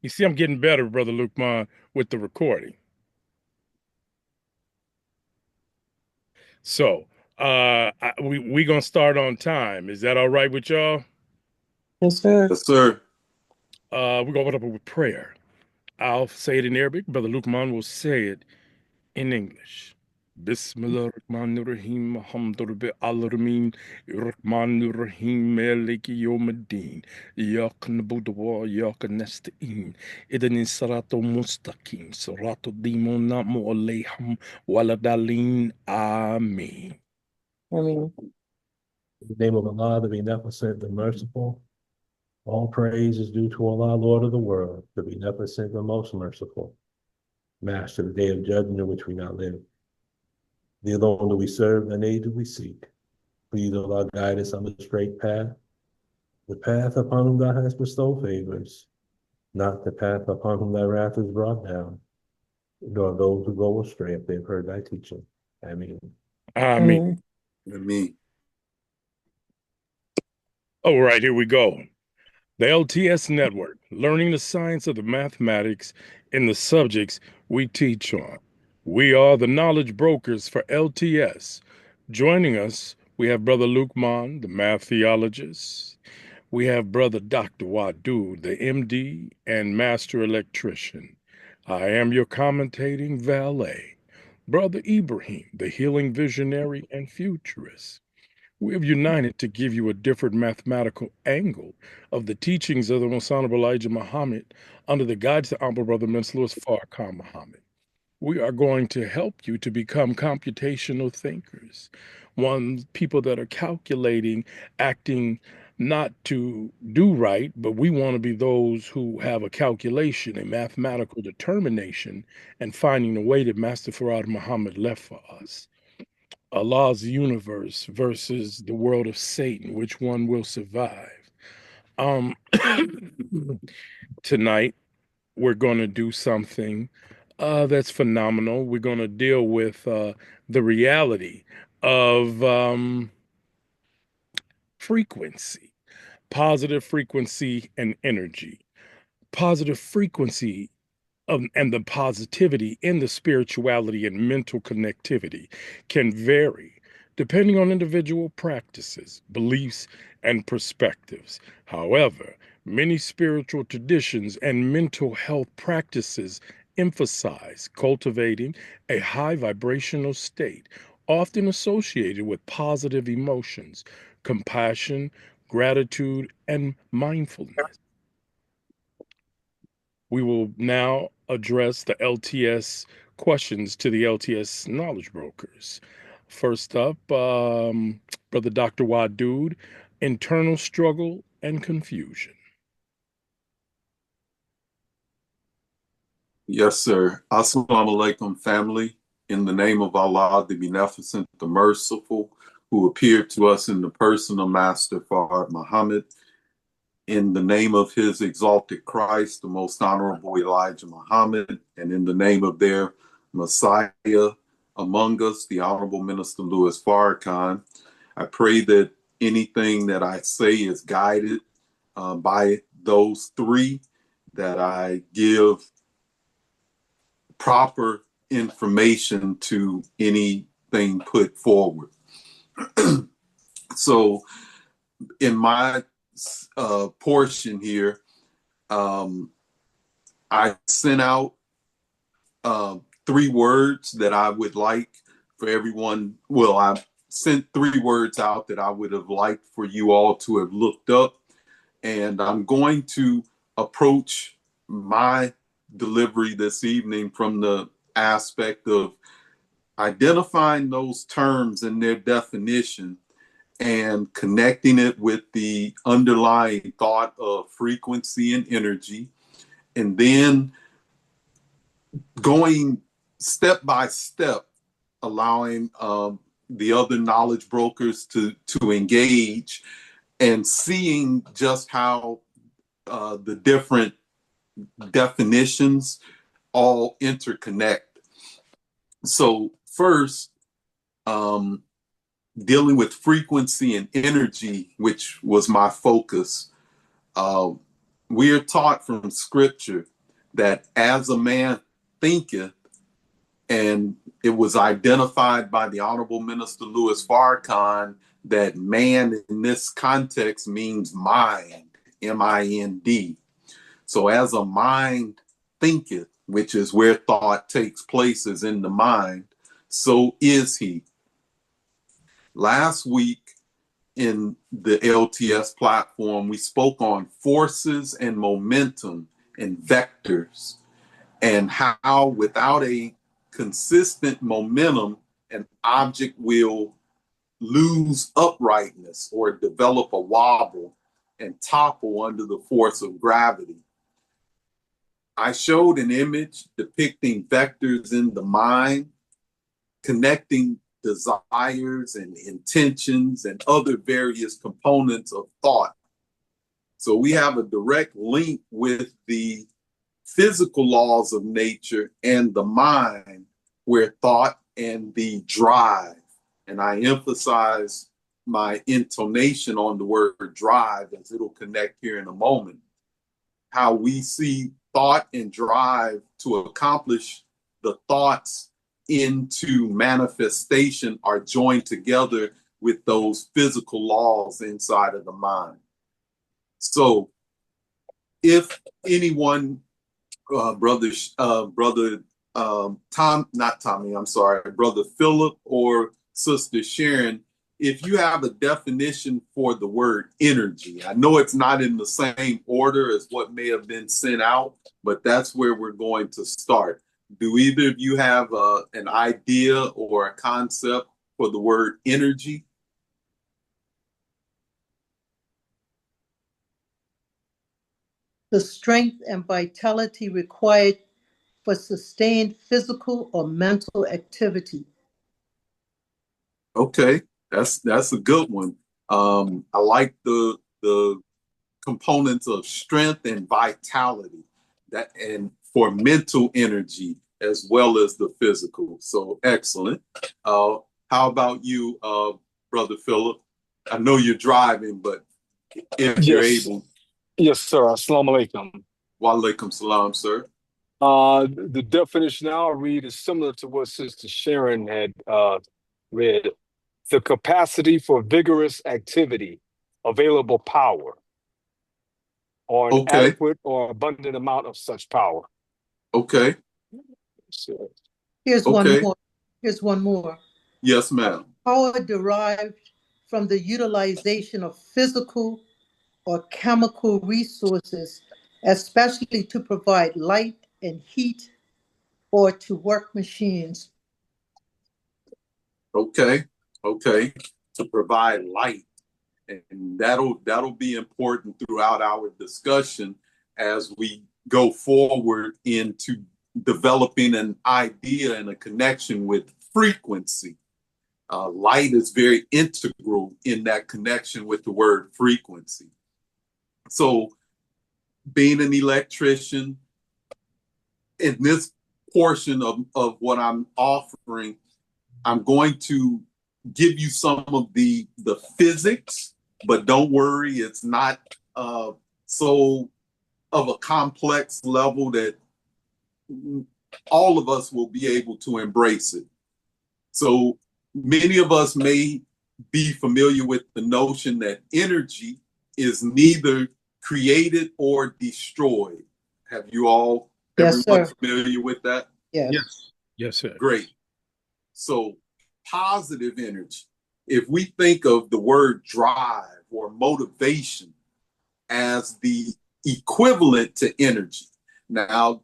You see, I'm getting better, Brother Lukman, with the recording. So, we gonna start on time. Is that all right with y'all? Yes, sir. Yes, sir. We're gonna open up with prayer. I'll say it in Arabic. Brother Lukman will say it in English. Bismillah ar-Rahman ar-Rahim, Alhamdulillah al-Ramin, Rahman ar-Rahim, Maliki Yawm ad-Din, Iyyaka na'budu wa iyyaka nasta'in, Ihdina as-sirata al-mustaqim, sirata al-ladzina an'amta 'alayhim wala-ddallin. Ameen. I mean, In the name of Allah, the Beneficent, the Merciful, all praise is due to Allah, Lord of the world, the Beneficent, the Most Merciful, Master of the Day of Judgment in which we now live. Thee alone do we serve, and aid do we seek. Please, Allah, guide us on the straight path, the path upon whom Thou hast bestowed favors, not the path upon whom Thy wrath is brought down, nor those who go astray if they've heard Thy teaching. Ameen. I Ameen. mean, And me. All right, here we go. The LTS Network, learning the science of the mathematics in the subjects we teach on. We are the knowledge brokers for LTS. Joining us, we have Brother Luke Mon, the math theologist. We have Brother Dr. Wadud, the MD and master electrician. I am your commentating valet. Brother Ibrahim, the healing visionary and futurist. We have united to give you a different mathematical angle of the teachings of the Most Honorable Elijah Muhammad under the guidance of Honorable Brother Minister Louis Farrakhan Muhammad. We are going to help you to become computational thinkers, people that are calculating, acting not to do right, but we want to be those who have a calculation, a mathematical determination, and finding the way that Master Farad Muhammad left for us. Allah's universe versus the world of Satan, which one will survive? Um, Tonight we're going to do something that's phenomenal. We're going to deal with the reality of frequency, positive frequency and energy. Positive frequency and the positivity in the spirituality and mental connectivity can vary depending on individual practices, beliefs, and perspectives. However, many spiritual traditions and mental health practices emphasize cultivating a high vibrational state, often associated with positive emotions, compassion, gratitude, and mindfulness. We will now address the LTS questions to the LTS Knowledge Brokers. First up, Brother Dr. Wadud, internal struggle and confusion. Yes, sir. Assalamu alaikum, family. In the name of Allah, the Beneficent, the Merciful, who appeared to us in the person of Master Farad Muhammad, in the name of his exalted Christ, the most honorable Elijah Muhammad, and in the name of their Messiah among us, the Honorable Minister Louis Farrakhan, I pray that anything that I say is guided by those three, that I give proper information to anything put forward. So, in my portion here, I sent out three words that I would like for everyone. Well, I sent three words out that I would have liked for you all to have looked up. And I'm going to approach my delivery this evening from the aspect of identifying those terms and their definition and connecting it with the underlying thought of frequency and energy, and then going step by step, allowing the other knowledge brokers to engage and seeing just how the different definitions all interconnect. So first, dealing with frequency and energy, which was my focus, we are taught from scripture that as a man thinketh, and it was identified by the Honorable Minister Louis Farrakhan that man in this context means mind, M-I-N-D. So as a mind thinketh, which is where thought takes place, is in the mind, so is he. Last week in the LTS platform, we spoke on forces and momentum and vectors, and how without a consistent momentum, an object will lose uprightness or develop a wobble and topple under the force of gravity. I showed an image depicting vectors in the mind, connecting desires and intentions and other various components of thought. So we have a direct link with the physical laws of nature and the mind, where thought and the drive, and I emphasize my intonation on the word drive as it'll connect here in a moment, how we see thought and drive to accomplish the thoughts into manifestation are joined together with those physical laws inside of the mind. So if anyone, brother Philip or Sister Sharon, if you have a definition for the word energy, I know it's not in the same order as what may have been sent out, but that's where we're going to start. Do either of you have an idea or a concept for the word energy? The strength and vitality required for sustained physical or mental activity. Okay, that's a good one. I like the components of strength and vitality, that, and for mental energy as well as the physical. So excellent. How about you, Brother Philip? I know you're driving, but if you're Yes, able. yes, sir. Assalamu alaikum. Wa alaikum salam, sir. The definition I'll read is similar to what Sister Sharon had read. The capacity for vigorous activity, available power, or an Okay, adequate or abundant amount of such power. okay, So, Here's one okay. more. Here's one more. Yes, ma'am. Power derived from the utilization of physical or chemical resources, especially to provide light and heat or to work machines. Okay, okay. To provide light. And that'll be important throughout our discussion as we go forward into developing an idea and a connection with frequency. Light is very integral in that connection with the word frequency. So being an electrician, in this portion of what I'm offering, I'm going to give you some of the physics, but don't worry, it's not so of a complex level that all of us will be able to embrace it. So many of us may be familiar with the notion that energy is neither created or destroyed. Have you all, Yes, everyone sir. familiar with that? Yes. Yes. Yes, sir. Great. So positive energy, if we think of the word drive or motivation as the equivalent to energy. Now,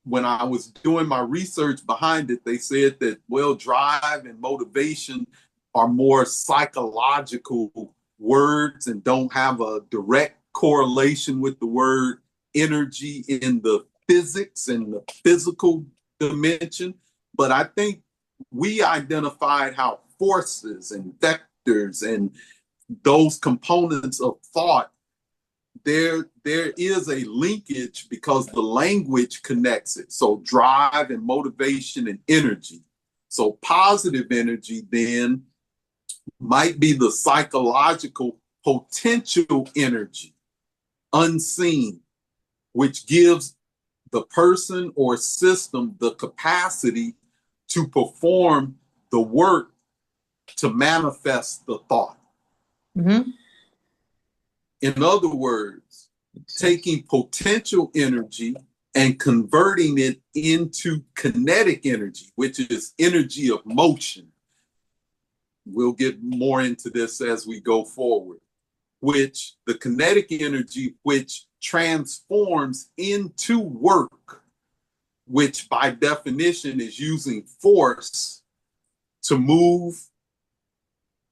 when I was doing my research behind it, they said that, well, drive and motivation are more psychological words and don't have a direct correlation with the word energy in the physics and the physical dimension. But I think we identified how forces and vectors and those components of thought, there is a linkage because the language connects it. So drive and motivation and energy. So positive energy then might be the psychological potential energy, unseen, which gives the person or system the capacity to perform the work to manifest the thought. Mm-hmm. In other words, taking potential energy and converting it into kinetic energy, which is energy of motion. We'll get more into this as we go forward, which the kinetic energy, which transforms into work, which by definition is using force to move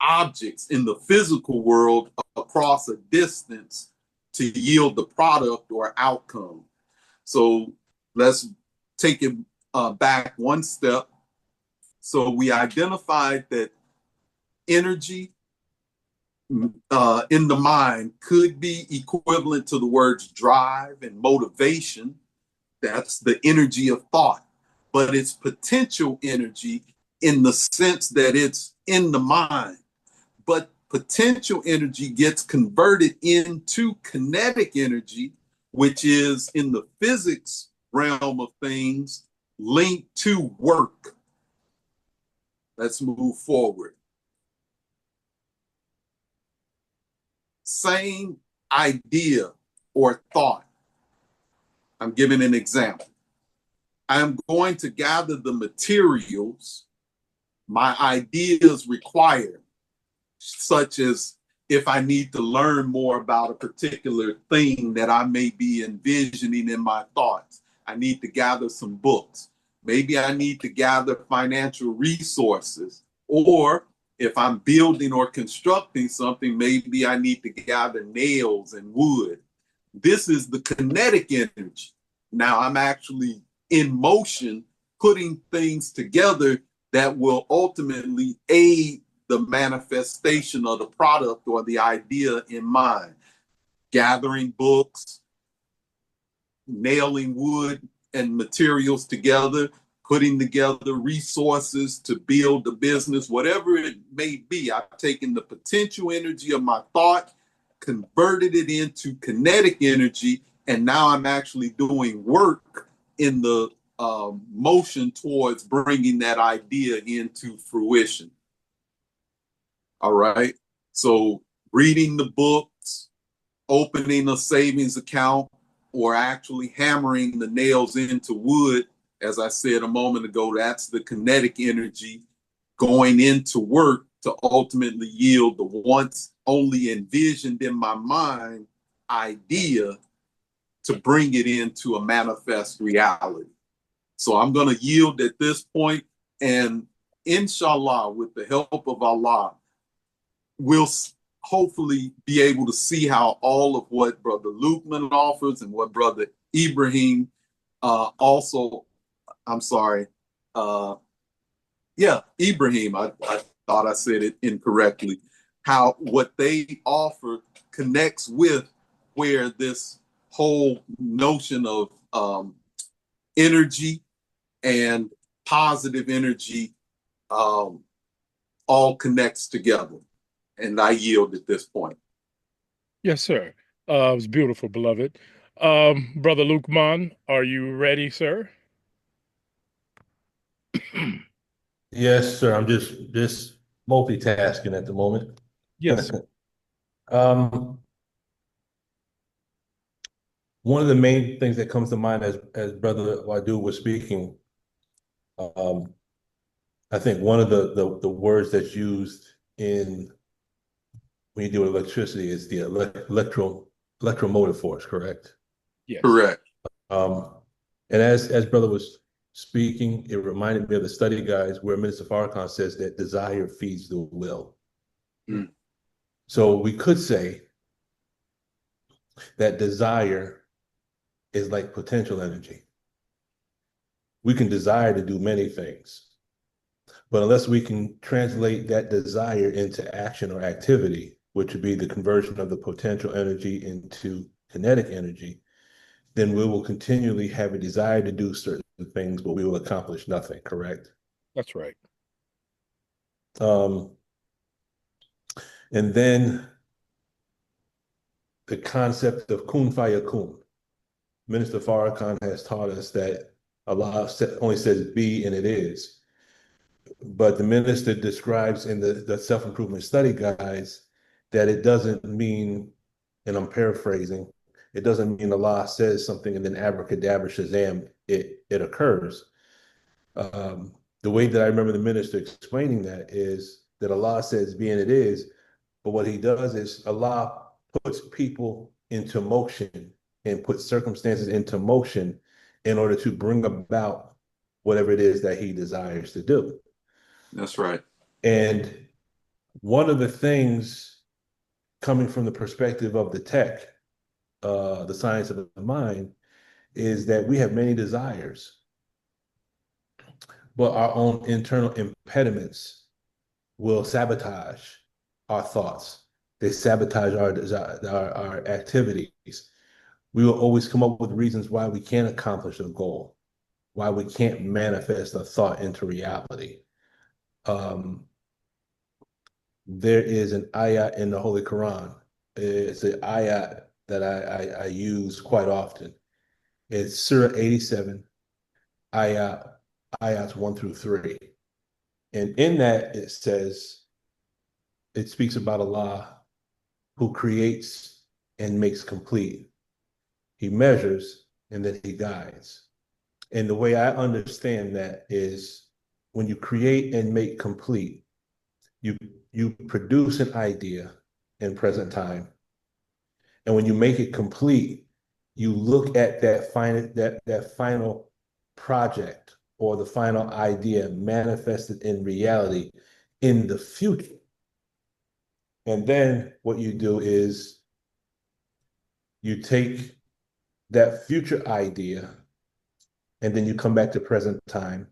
objects in the physical world across a distance to yield the product or outcome. So let's take it back one step. So we identified that energy in the mind could be equivalent to the words drive and motivation. That's the energy of thought, but it's potential energy in the sense that it's in the mind. But potential energy gets converted into kinetic energy, which is in the physics realm of things linked to work. Let's move forward. Same idea or thought. I'm giving an example. I'm going to gather the materials my ideas require, such as if I need to learn more about a particular thing that I may be envisioning in my thoughts. I need to gather some books. Maybe I need to gather financial resources. Or if I'm building or constructing something, maybe I need to gather nails and wood. This is the kinetic energy. Now I'm actually in motion, putting things together that will ultimately aid the manifestation of the product or the idea in mind. Gathering books, nailing wood and materials together, putting together resources to build the business, whatever it may be. I've taken the potential energy of my thought, converted it into kinetic energy, and now I'm actually doing work in the motion towards bringing that idea into fruition. All right. So reading the books, opening a savings account, or actually hammering the nails into wood, as I said a moment ago, that's the kinetic energy going into work to ultimately yield the once only envisioned in my mind idea to bring it into a manifest reality. So I'm going to yield at this point, and inshallah, with the help of Allah, we'll hopefully be able to see how all of what Brother Lukeman offers and what Brother Ibrahim Ibrahim, I thought I said it incorrectly, how what they offer connects with where this whole notion of energy and positive energy all connects together. And I yield at this point. Yes, sir. It was beautiful, beloved. Brother Lukman, are you ready, sir? Yes, sir. I'm just multitasking at the moment. Yes, sir. Um, One of the main things that comes to mind as Brother Wadu was speaking, I think one of the words that's used in when you deal with electricity is the electromotive force, correct? Yes. Correct. And as Brother was speaking, it reminded me of the study guides where Minister Farrakhan says that desire feeds the will. Mm. So we could say that desire is like potential energy. We can desire to do many things, but unless we can translate that desire into action or activity, which would be the conversion of the potential energy into kinetic energy, then we will continually have a desire to do certain things, but we will accomplish nothing, correct? That's right. And then the concept of kun fayakun, Minister Farrakhan has taught us that Allah only says be and it is. But the minister describes in the self-improvement study guides that it doesn't mean, and I'm paraphrasing, it doesn't mean Allah says something and then abracadabra shazam, it occurs. The way that I remember the minister explaining that is that Allah says be and it is, but what he does is Allah puts people into motion and puts circumstances into motion in order to bring about whatever it is that he desires to do. That's right. And one of the things coming from the perspective of the tech, the science of the mind, is that we have many desires, but our own internal impediments will sabotage our thoughts. They sabotage our activities. We will always come up with reasons why we can't accomplish a goal, why we can't manifest a thought into reality. There is an ayat in the Holy Quran. It's an ayat that I use quite often. It's Surah 87, ayats 1 through 3. And in that it says, it speaks about Allah who creates and makes complete. He measures and then he guides. And the way I understand that is when you create and make complete, you produce an idea in present time. And when you make it complete, you look at that final project or the final idea manifested in reality in the future. And then what you do is you take that future idea and then you come back to present time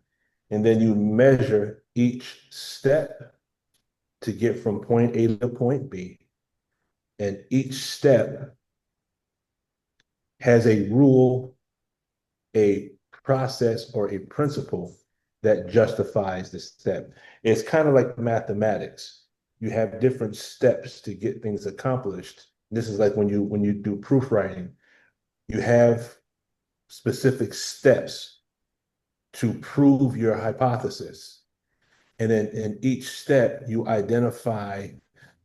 and then you measure each step to get from point A to point B. And each step has a rule, a process, or a principle that justifies the step. It's kind of like mathematics. You have different steps to get things accomplished. This is like when you do proofwriting, you have specific steps to prove your hypothesis. And then in each step, you identify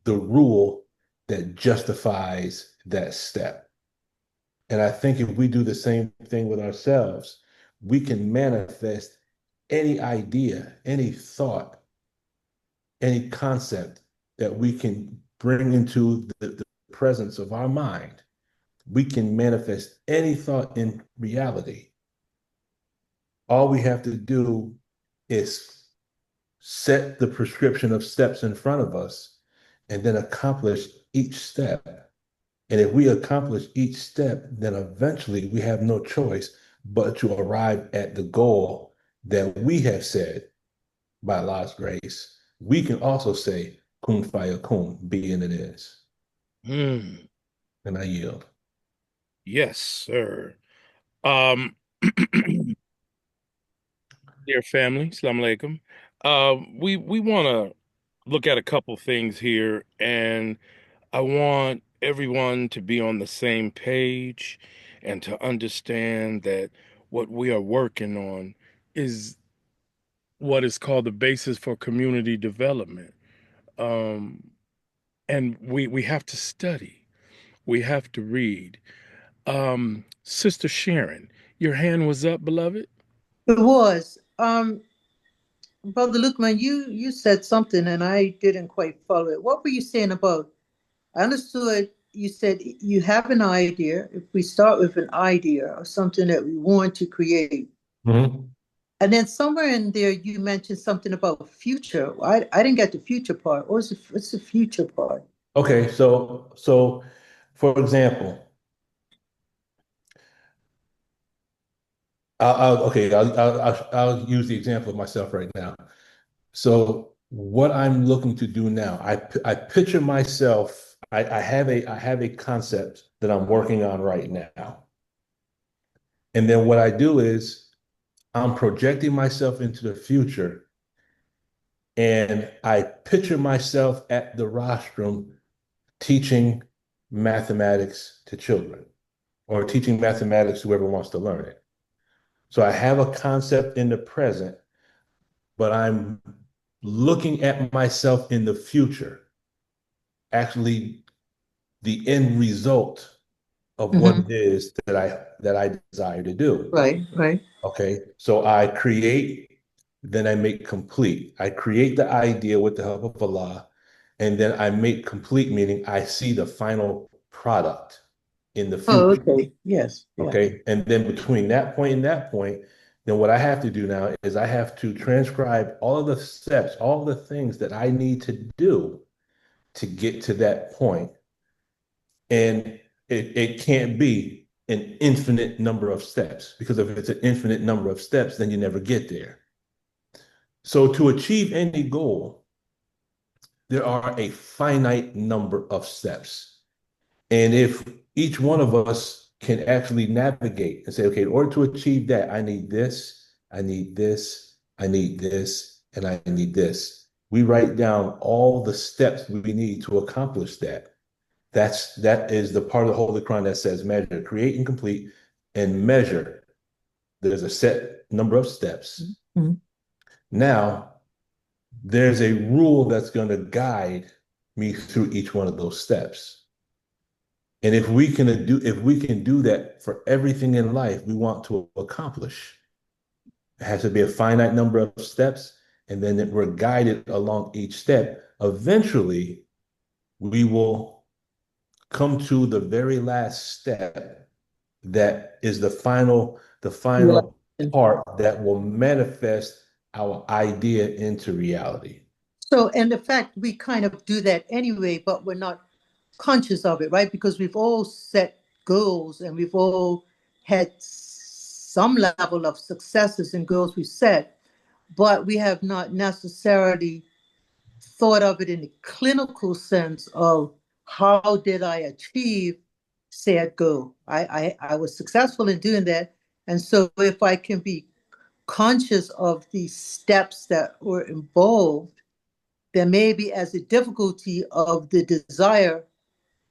the rule that justifies that step. And I think if we do the same thing with ourselves, we can manifest any idea, any thought, any concept that we can bring into the presence of our mind. We can manifest any thought in reality. All we have to do is set the prescription of steps in front of us and then accomplish each step. And if we accomplish each step, then eventually we have no choice but to arrive at the goal that we have said by Allah's grace. We can also say, kun fayakun, be and it is. Hmm. And I yield. Yes, sir. Dear family, Assalamu alaikum. We want to look at a couple things here, and I want everyone to be on the same page and to understand that what we are working on is what is called the basis for community development. Um, and we have to study, we have to read. Sister Sharon, your hand was up, beloved. It was. Brother Lukeman, you said something and I didn't quite follow it. What were you saying about? I understood you said you have an idea. If we start with an idea or something that we want to create, Mhm. and then somewhere in there you mentioned something about future. I didn't get the future part. What's the future part? Okay, so for example, I'll use the example of myself right now. So what I'm looking to do now, I picture myself, I have a concept that I'm working on right now. And then what I do is I'm projecting myself into the future and I picture myself at the rostrum teaching mathematics to children. or teaching mathematics to whoever wants to learn it. So I have a concept in the present, but I'm looking at myself in the future, actually the end result of what it is that I desire to do. Right, right. Okay. So I create, then I make complete. I create the idea with the help of Allah, and then I make complete, meaning I see the final product in the Oh, future. okay. Yes. Yeah. Okay. And then between that point and that point, then what I have to do now is I have to transcribe all of the steps, all the things that I need to do to get to that point. And it can't be an infinite number of steps, because if it's an infinite number of steps, then you never get there. So to achieve any goal, there are a finite number of steps. And if each one of us can actually navigate and say, okay, in order to achieve that, I need this, I need this, I need this, and I need this. We write down all the steps we need to accomplish that. That is the part of the Holy Quran that says measure, create and complete, and measure. There's a set number of steps. Mm-hmm. Now, there's a rule that's going to guide me through each one of those steps. And if we can do that for everything in life we want to accomplish, it has to be a finite number of steps, and then we're guided along each step. Eventually, we will come to the very last step that is the final part that will manifest our idea into reality. So, and the fact we kind of do that anyway, but we're not conscious of it, right? Because we've all set goals and we've all had some level of successes in goals we set, but we have not necessarily thought of it in the clinical sense of how did I achieve said goal? I was successful in doing that. And so if I can be conscious of the steps that were involved, then maybe as the difficulty of the desire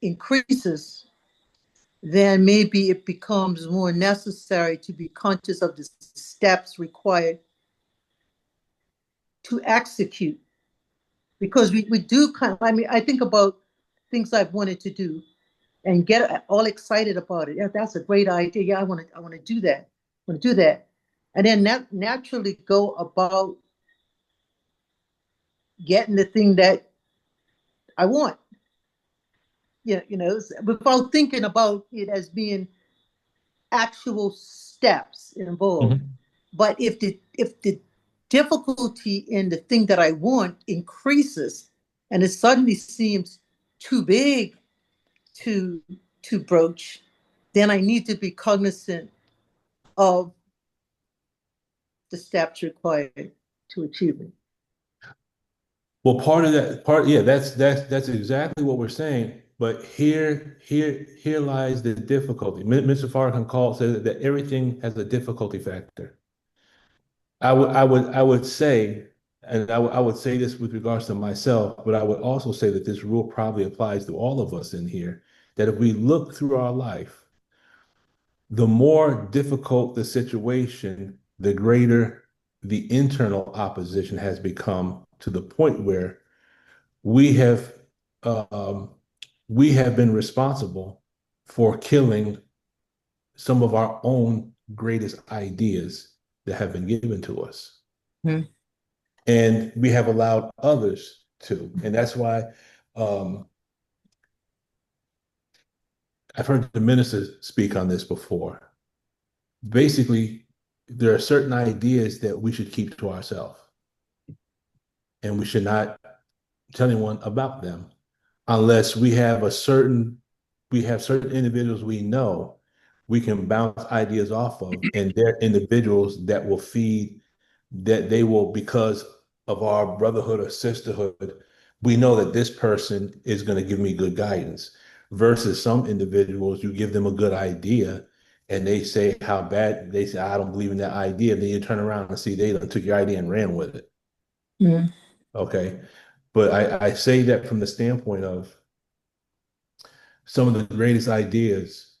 increases, then maybe it becomes more necessary to be conscious of the steps required to execute. Because we do kind of, I mean, I think about things I've wanted to do and get all excited about it. Yeah, that's a great idea. Yeah, I want to do that. I want to do that. And then naturally go about getting the thing that I want. Yeah, without thinking about it as being actual steps involved. Mhm. But if the difficulty in the thing that I want increases and it suddenly seems too big to broach, then I need to be cognizant of the steps required to achieve it. Well, yeah, that's exactly what we're saying. But here lies the difficulty. Mr. Farrakhan says that everything has a difficulty factor. I would say, and I would say this with regards to myself, but I would also say that this rule probably applies to all of us in here, that if we look through our life, the more difficult the situation, the greater the internal opposition has become, to the point where we have um, we have been responsible for killing some of our own greatest ideas that have been given to us. Mm-hmm. And we have allowed others to. And that's why I've heard the minister speak on this before. Basically, there are certain ideas that we should keep to ourselves, and we should not tell anyone about them unless we have certain individuals we know we can bounce ideas off of, and they're individuals that will feed, that they will, because of our brotherhood or sisterhood, we know that this person is going to give me good guidance, versus some individuals, you give them a good idea and they say how bad, they say, I don't believe in that idea. Then you turn around and see they took your idea and ran with it. Mm-hmm. Okay. But I say that from the standpoint of some of the greatest ideas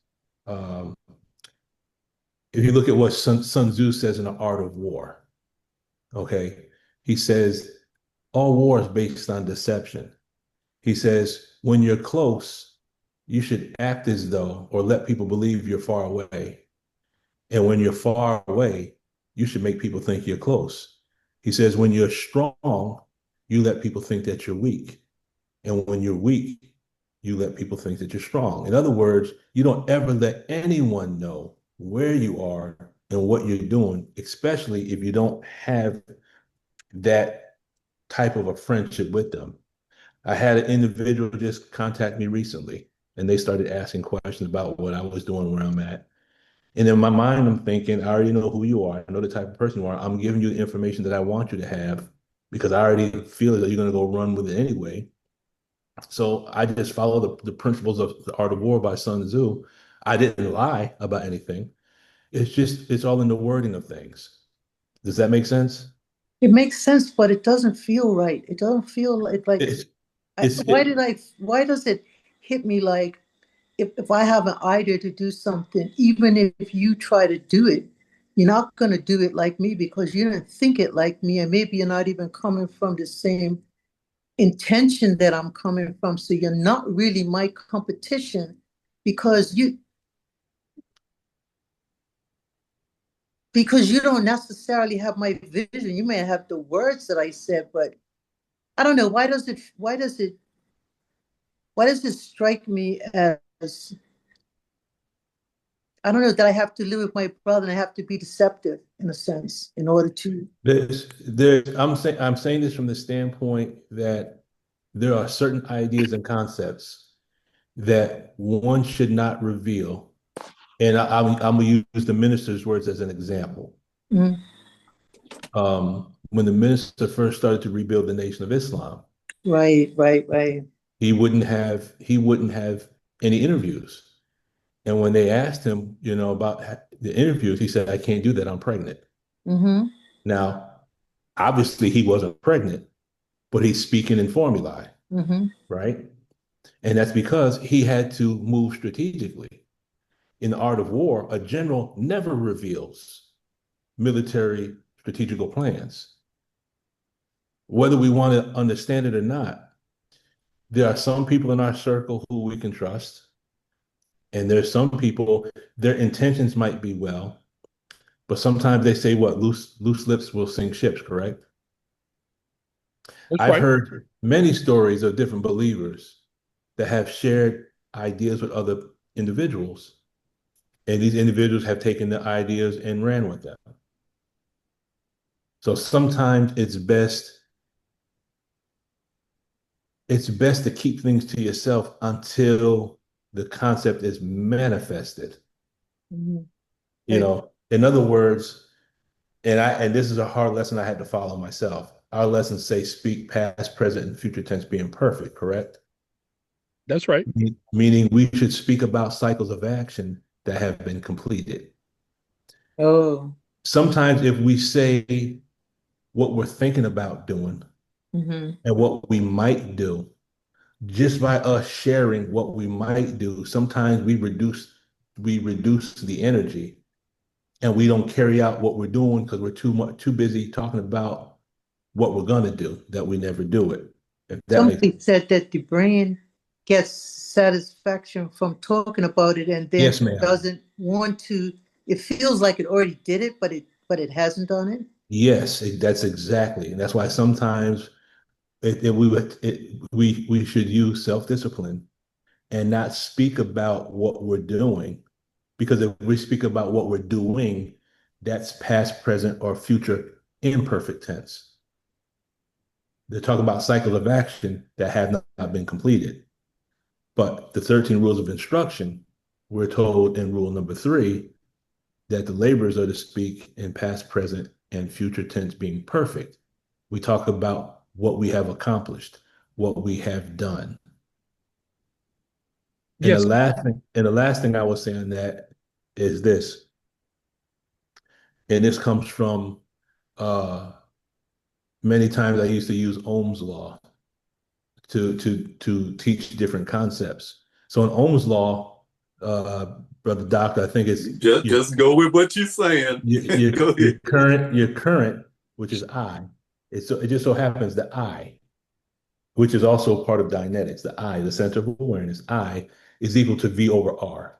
Um, if you look at what Sun Tzu says in The Art of War, okay, he says all war is based on deception. He says when you're close, you should act as though or let people believe you're far away. And when you're far away, you should make people think you're close. He says when you're strong, you let people think that you're weak. And when you're weak, you let people think that you're strong. In other words, you don't ever let anyone know where you are and what you're doing, especially if you don't have that type of a friendship with them. I had an individual just contact me recently, and they started asking questions about what I was doing, where I'm at. And in my mind, I'm thinking, I already know who you are. I know the type of person you are. I'm giving you the information that I want you to have because I already feel that you're going to go run with it anyway. So I just follow the principles of the art of war by Sun Tzu. I didn't lie about anything. It's all in the wording of things. Does that make sense? It makes sense, but it doesn't feel right. It doesn't feel like It's it's it, why does it hit me like if I have an idea to do something, even if you try to do it, you're not going to do it like me because you didn't think it like me, and maybe you're not even coming from the same intention that I'm coming from. So you're not really my competition because you don't necessarily have my vision. You may have the words that I said, but I don't know. Why does it strike me as I don't know that I have to live with my brother and I have to be deceptive in a sense in order to. I'm saying this from the standpoint that there are certain ideas and concepts that one should not reveal. And I'm gonna use the minister's words as an example. Mm, When the minister first started to rebuild the Nation of Islam, right. he wouldn't have any interviews. And when they asked him, about the interviews, he said, "I can't do that. I'm pregnant." Mm-hmm. Now, obviously, he wasn't pregnant, but he's speaking in formulae, Mm-hmm. right? And that's because he had to move strategically. In the art of war, a general never reveals military strategical plans. Whether we want to understand it or not, there are some people in our circle who we can trust, and there's some people, their intentions might be well, but sometimes they say what loose lips will sink ships, correct? That's I've right. heard many stories of different believers that have shared ideas with other individuals, and these individuals have taken the ideas and ran with them. So sometimes it's best to keep things to yourself until the concept is manifested. Mm-hmm. In other words, and this is a hard lesson I had to follow myself. Our lessons say speak past, present, and future tense being perfect, correct? That's right. Meaning we should speak about cycles of action that have been completed. Oh. Sometimes if we say what we're thinking about doing Mm-hmm. and what we might do, just by us sharing what we might do, sometimes we reduce the energy and we don't carry out what we're doing because we're too busy talking about what we're gonna do that we never do it. If that makes Somebody said that the brain gets satisfaction from talking about it and then Yes, ma'am. doesn't want to. It feels like it already did it, but it hasn't done it. Yes, that's exactly, and that's why sometimes we should use self-discipline and not speak about what we're doing, because if we speak about what we're doing, that's past, present, or future imperfect tense. They're talking about cycles of action that have not been completed. But the 13 rules of instruction, we're told in rule number 3 that the laborers are to speak in past, present, and future tense being perfect. We talk about what we have accomplished, what we have done. And the Yes. last thing I will say on that is this, and this comes from many times I used to use Ohm's law to teach different concepts. So in Ohm's law, Brother Doctor, I think it's Just go with what you're saying. Go ahead. your current, which is I. It just so happens that I, which is also part of Dynetics, the I, the center of awareness, I is equal to V over R,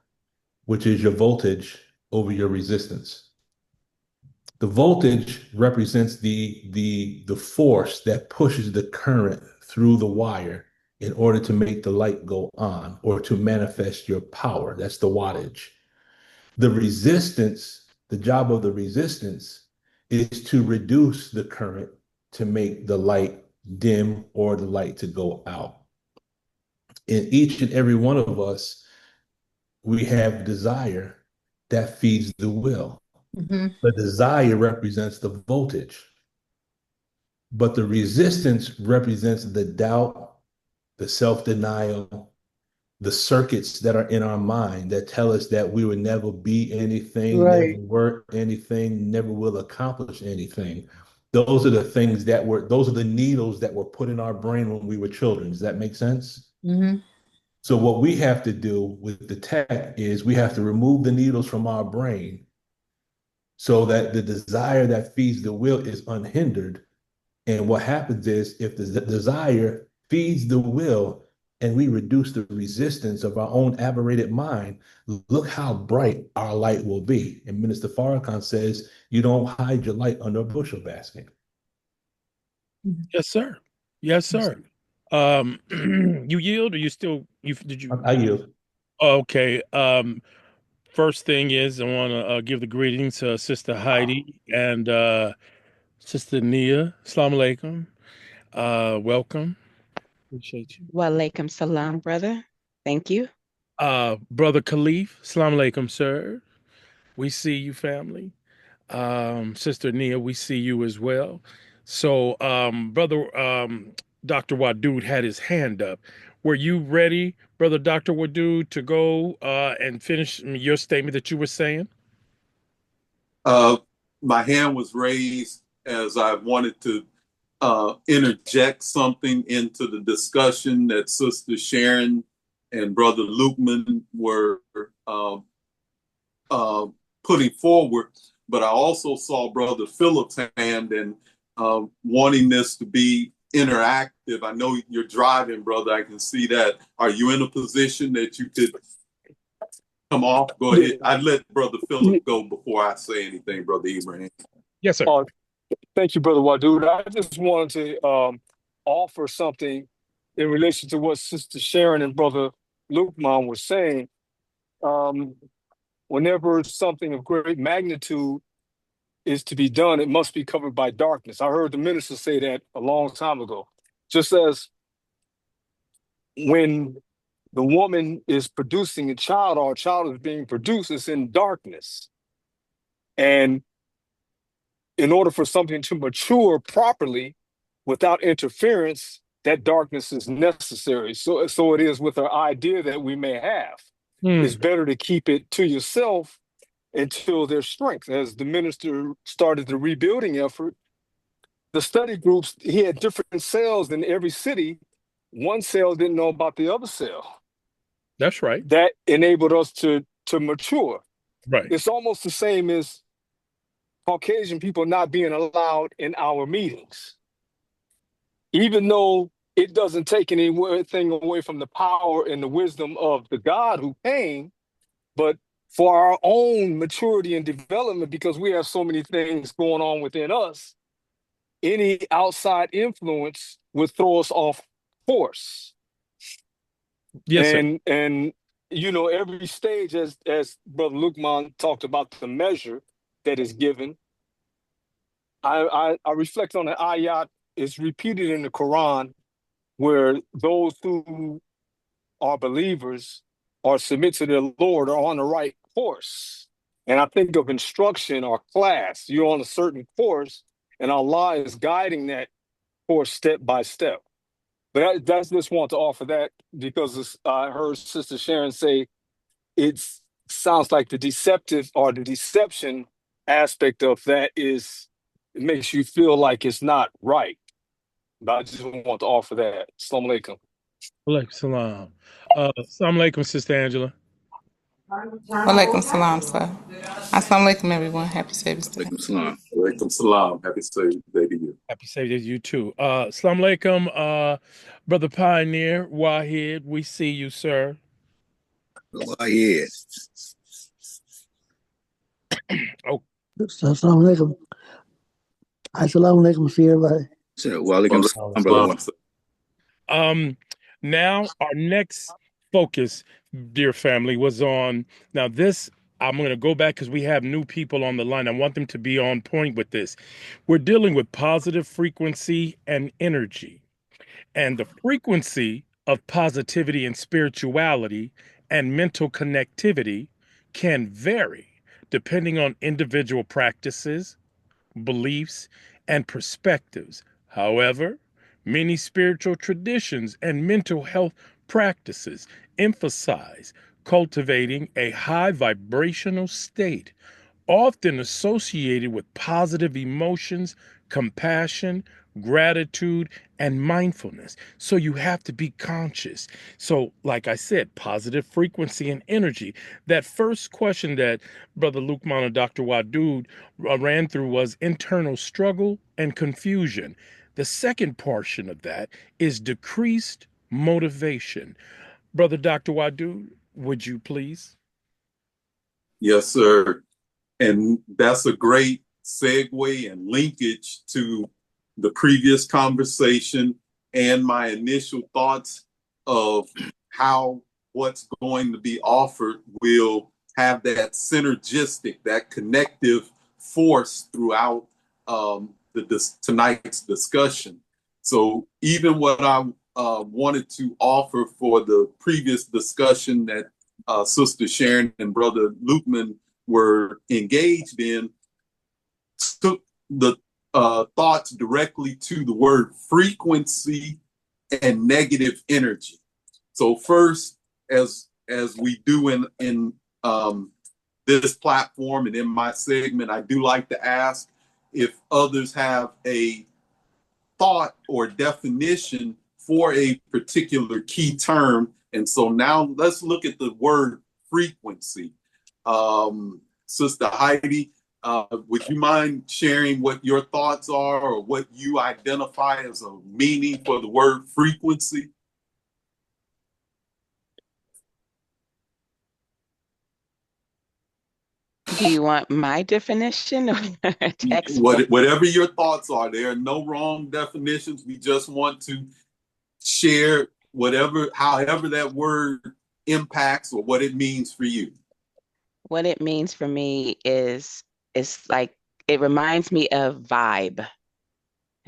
which is your voltage over your resistance. The voltage represents the force that pushes the current through the wire in order to make the light go on or to manifest your power. That's the wattage. The resistance, the job of the resistance is to reduce the current to make the light dim or the light to go out. In each and every one of us, we have desire that feeds the will. Mm-hmm. The desire represents the voltage, but the resistance represents the doubt, the self-denial, the circuits that are in our mind that tell us that we would never be anything, never Right. work anything, never will accomplish anything. Those are the things those are the needles that were put in our brain when we were children. Does that make sense? Mm-hmm. So what we have to do with the tech is we have to remove the needles from our brain so that the desire that feeds the will is unhindered. And what happens is if the desire feeds the will and we reduce the resistance of our own aberrated mind, look how bright our light will be. And Minister Farrakhan says, you don't hide your light under a bushel basket. Yes, sir. Yes, sir. You yield, or you still you did you? I yield. Okay. First thing is I want to give the greetings to Sister Heidi and Sister Nia. Assalamu alaikum. Welcome. Appreciate you. Walaikum salam, brother. Thank you. Brother Khalif. Assalamu alaikum, sir. We see you, family. Sister Nia, we see you as well. So, brother, Dr. Wadud had his hand up. Were you ready, brother Dr. Wadud, to go and finish your statement that you were saying? My hand was raised as I wanted to interject something into the discussion that Sister Sharon and Brother Lukeman were putting forward. But I also saw Brother Phillip's hand and wanting this to be interactive. I know you're driving, brother. I can see that. Are you in a position that you could come off? Go ahead. I'd let Brother Phillip go before I say anything, Brother Ibrahim. Yes, sir. Thank you, Brother Wadud. I just wanted to offer something in relation to what Sister Sharon and Brother Lukeman were saying. Whenever something of great magnitude is to be done, it must be covered by darkness. I heard the minister say that a long time ago. Just as when the woman is producing a child or a child is being produced, it's in darkness. And in order for something to mature properly without interference, that darkness is necessary. So it is with our idea that we may have. It's better to keep it to yourself until there's strength. As the minister started the rebuilding effort, the study groups, he had different cells in every city. One cell didn't know about the other cell. That's right. That enabled us to mature. Right. It's almost the same as Caucasian people not being allowed in our meetings. Even though it doesn't take anything away from the power and the wisdom of the God who came, but for our own maturity and development, because we have so many things going on within us, any outside influence would throw us off course. Yes, sir. And you know, every stage, as Brother Lukeman talked about the measure that is given, I reflect on the ayat is repeated in the Quran, where those who are believers or submit to their Lord are on the right course. And I think of instruction or class. You're on a certain course, and Allah is guiding that course step by step. But that's just want to offer that because I heard Sister Sharon say it sounds like the deceptive or the deception aspect of that is it makes you feel like it's not right. But I just want to offer that. Assalamu alaikum. Alaikum salam. Assalamu alaikum, Sister Angela. Walaikum salam, sir. Assalamu alaikum, everyone. Happy Sabbath day. Alaikum salam. Alaikum salam. Happy Savior's Day to you. Happy Savior to you too. Assalamu alaikum, Brother Pioneer, Wahid. We see you, sir. Wahid. Oh, Assalamu alaikum. Assalamu alaikum to everybody. So, Walaikum salam, brother. Now our next focus, dear family, was on now this. I'm going to go back because we have new people on the line. I want them to be on point with this. We're dealing with positive frequency and energy, and the frequency of positivity and spirituality and mental connectivity can vary depending on individual practices, beliefs, and perspectives. However, many spiritual traditions and mental health practices emphasize cultivating a high vibrational state, often associated with positive emotions, compassion, gratitude, and mindfulness. So you have to be conscious. So, like I said, positive frequency and energy. That first question that Brother Lukman and Dr. Wadud ran through was internal struggle and confusion. The second portion of that is decreased motivation. Brother Dr. Wadud, would you please? Yes, sir. And that's a great segue and linkage to the previous conversation and my initial thoughts of how what's going to be offered will have that synergistic, that connective force throughout tonight's discussion. So even what I wanted to offer for the previous discussion that Sister Sharon and Brother Lukeman were engaged in took the thoughts directly to the word frequency and negative energy. So first, as we do in this platform and in my segment, I do like to ask if others have a thought or definition for a particular key term. And so now let's look at the word frequency. Sister Heidi, would you mind sharing what your thoughts are or what you identify as a meaning for the word frequency? Do you want my definition or text? Whatever your thoughts are, there are no wrong definitions. We just want to share however that word impacts or what it means for you. What it means for me is like, it reminds me of vibe.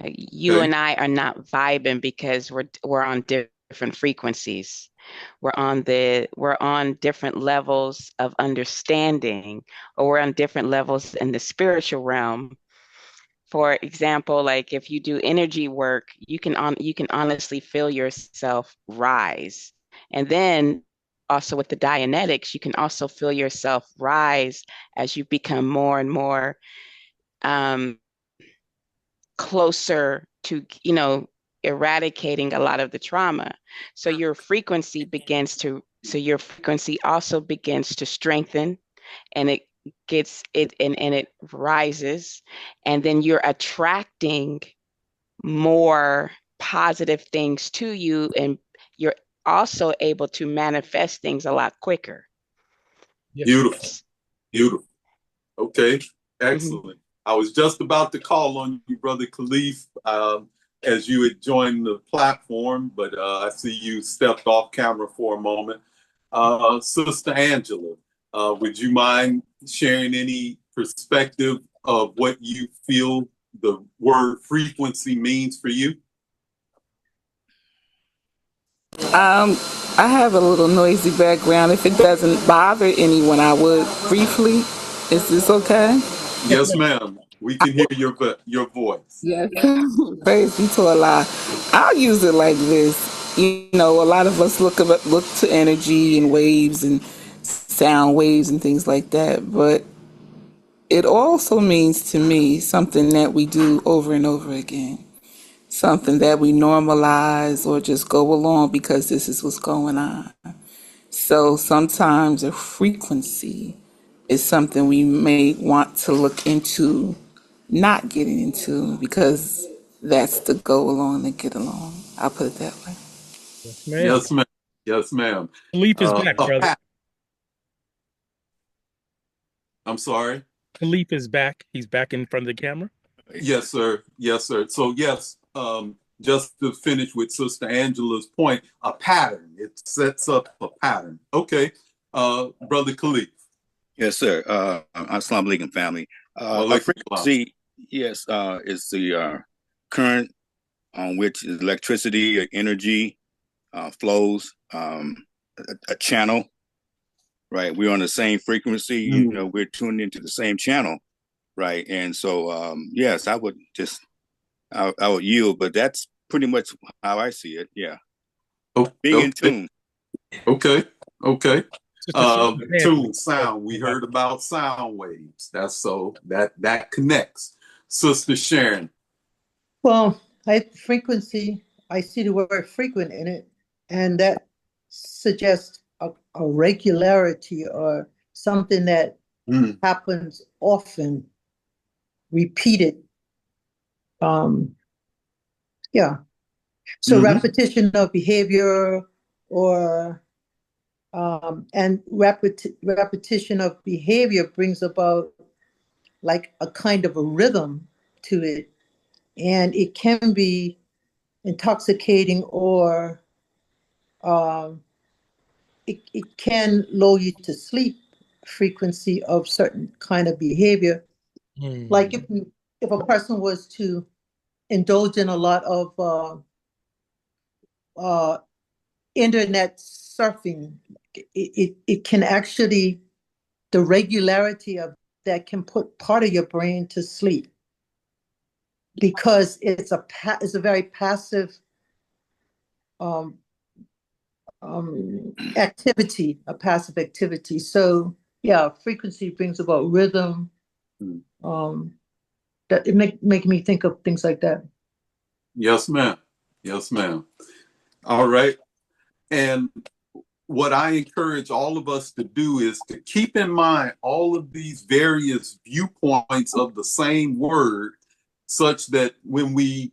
You and I are not vibing because we're on different frequencies. We're on different levels of understanding, or we're on different levels in the spiritual realm. For example, like if you do energy work, you can honestly feel yourself rise. And then also with the Dianetics, you can also feel yourself rise as you become more and more closer to, eradicating a lot of the trauma. So your frequency also begins to strengthen, and it rises, and then you're attracting more positive things to you, and you're also able to manifest things a lot quicker. Beautiful. Okay, excellent. Mm-hmm. I was just about to call on you, Brother Khalif, as you had joined the platform, but I see you stepped off camera for a moment. Sister Angela, would you mind sharing any perspective of what you feel the word frequency means for you? I have a little noisy background. If it doesn't bother anyone, I would briefly. Is this okay? Yes, ma'am. We can hear your voice. Yes. Praise be to Allah. I'll use it like this. A lot of us look to energy and waves and sound waves and things like that, but it also means to me something that we do over and over again. Something that we normalize or just go along because this is what's going on. So sometimes a frequency is something we may want to look into not getting into because that's the go along to get along. I'll put it that way. Yes, ma'am. Yes, ma'am. Yes, ma'am. Khalif is back, A brother. pat. I'm sorry. Khalif is back. He's back in front of the camera. Yes, sir. Yes, sir. So yes, just to finish with Sister Angela's point, a pattern. It sets up a pattern. Okay. Brother Khalif. Yes, sir. Assalamu alaikum, family. A Walaikum salam. frequency, yes, is the current on which electricity or energy flows, a channel, right? We're on the same frequency, you know, we're tuned into the same channel, right? And so, yes, I would yield, but that's pretty much how I see it. Yeah. Being in tune. Okay. Okay. Sister Sharon, Tune sound. We heard about sound waves. That's so that connects. Sister Sharon. Well, frequency, I see the word frequent in it, and that suggests a regularity or something that happens often, repeated. Yeah. So repetition of behavior or and repetition of behavior brings about like a kind of a rhythm to it, and it can be intoxicating or it can lull you to sleep. Frequency of certain kind of behavior, like if a person was to indulge in a lot of internet surfing, it can actually, the regularity of that can put part of your brain to sleep because it's a very passive activity, a passive activity. So yeah, frequency brings about rhythm. That it make me think of things like that. Yes, ma'am. Yes, ma'am. All right. And what I encourage all of us to do is to keep in mind all of these various viewpoints of the same word, such that when we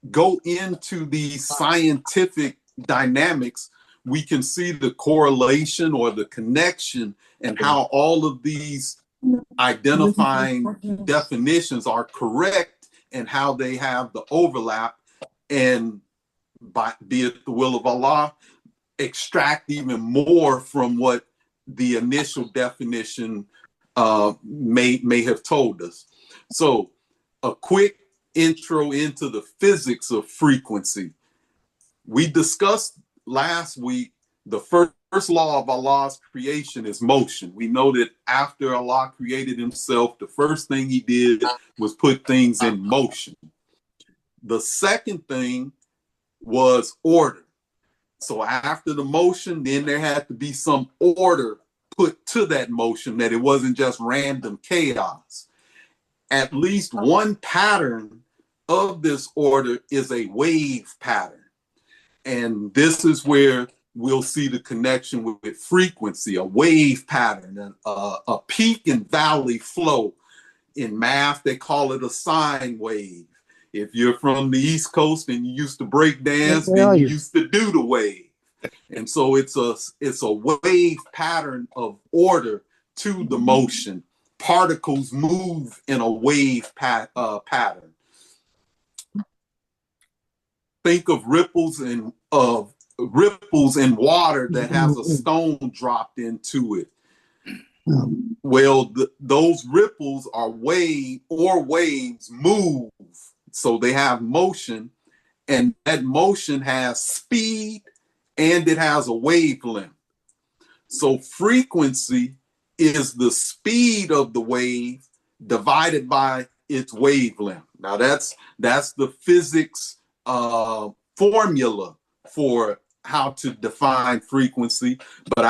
go into these scientific dynamics, we can see the correlation or the connection and how all of these identifying definitions are correct and how they have the overlap, and by be it the will of Allah, extract even more from what the initial definition may have told us. So a quick intro into the physics of frequency. We discussed last week the first law of Allah's creation is motion. We know that after Allah created himself, the first thing he did was put things in motion. The second thing was order. So after the motion, then there had to be some order put to that motion, that it wasn't just random chaos. At least one pattern of this order is a wave pattern. And this is where we'll see the connection with frequency, a wave pattern, a peak and valley flow. In math, they call it a sine wave. If you're from the East Coast and you used to break dance, then you used to do the wave. And so it's a wave pattern of order to the motion. Particles move in a wave pattern. Think of ripples in water that has a stone dropped into it. Well, those ripples are waves move. So they have motion, and that motion has speed and it has a wavelength. So frequency is the speed of the wave divided by its wavelength. Now that's the physics formula for how to define frequency. But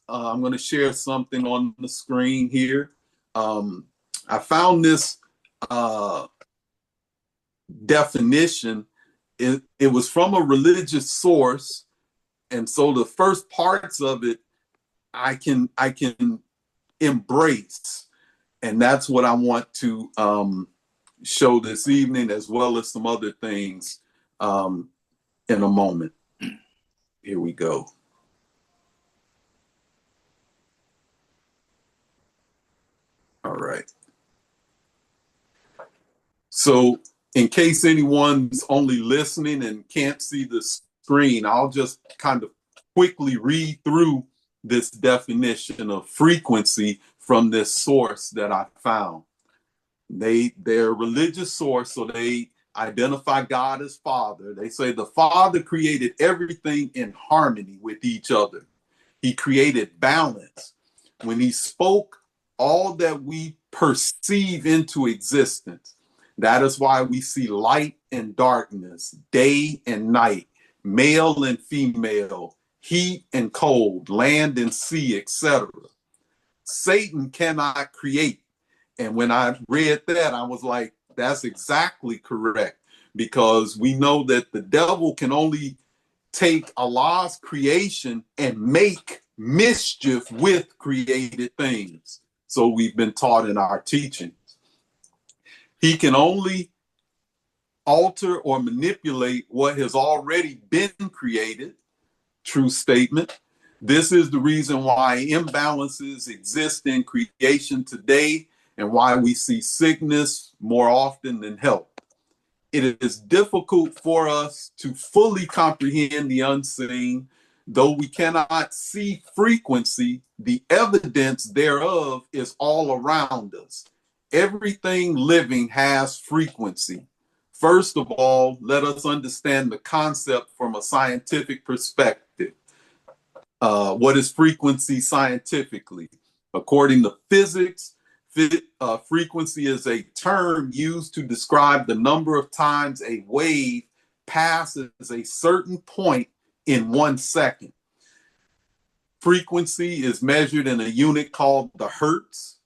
I'm going to share something on the screen here. I found this definition. It was from a religious source. And so the first parts of it I can embrace. And that's what I want to show this evening, as well as some other things in a moment. Here we go. All right. So in case anyone's only listening and can't see the screen, I'll just kind of quickly read through this definition of frequency from this source that I found. They're a religious source, so they identify God as Father. They say the Father created everything in harmony with each other. He created balance. When he spoke all that we perceive into existence, that is why we see light and darkness, day and night, male and female, heat and cold, land and sea, etc. Satan cannot create. And when I read that, I was like, that's exactly correct, because we know that the devil can only take Allah's creation and make mischief with created things. So we've been taught in our teachings. He can only alter or manipulate what has already been created. True statement. This is the reason why imbalances exist in creation today and why we see sickness more often than health. It is difficult for us to fully comprehend the unseen. Though we cannot see frequency, the evidence thereof is all around us. Everything living has frequency. First of all, let us understand the concept from a scientific perspective. What is frequency scientifically? According to physics, frequency is a term used to describe the number of times a wave passes a certain point in 1 second. Frequency is measured in a unit called the hertz.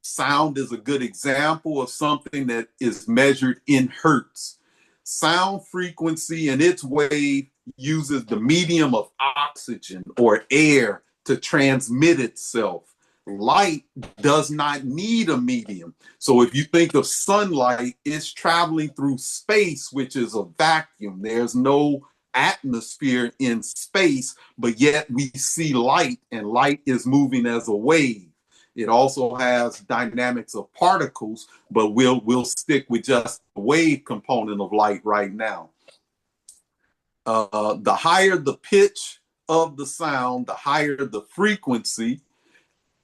Sound is a good example of something that is measured in hertz. Sound frequency and its wave uses the medium of oxygen or air to transmit itself. Light does not need a medium. So if you think of sunlight, it's traveling through space, which is a vacuum. There's no atmosphere in space, but yet we see light, and light is moving as a wave. It also has dynamics of particles, but we'll stick with just the wave component of light right now. The higher the pitch of the sound, the higher the frequency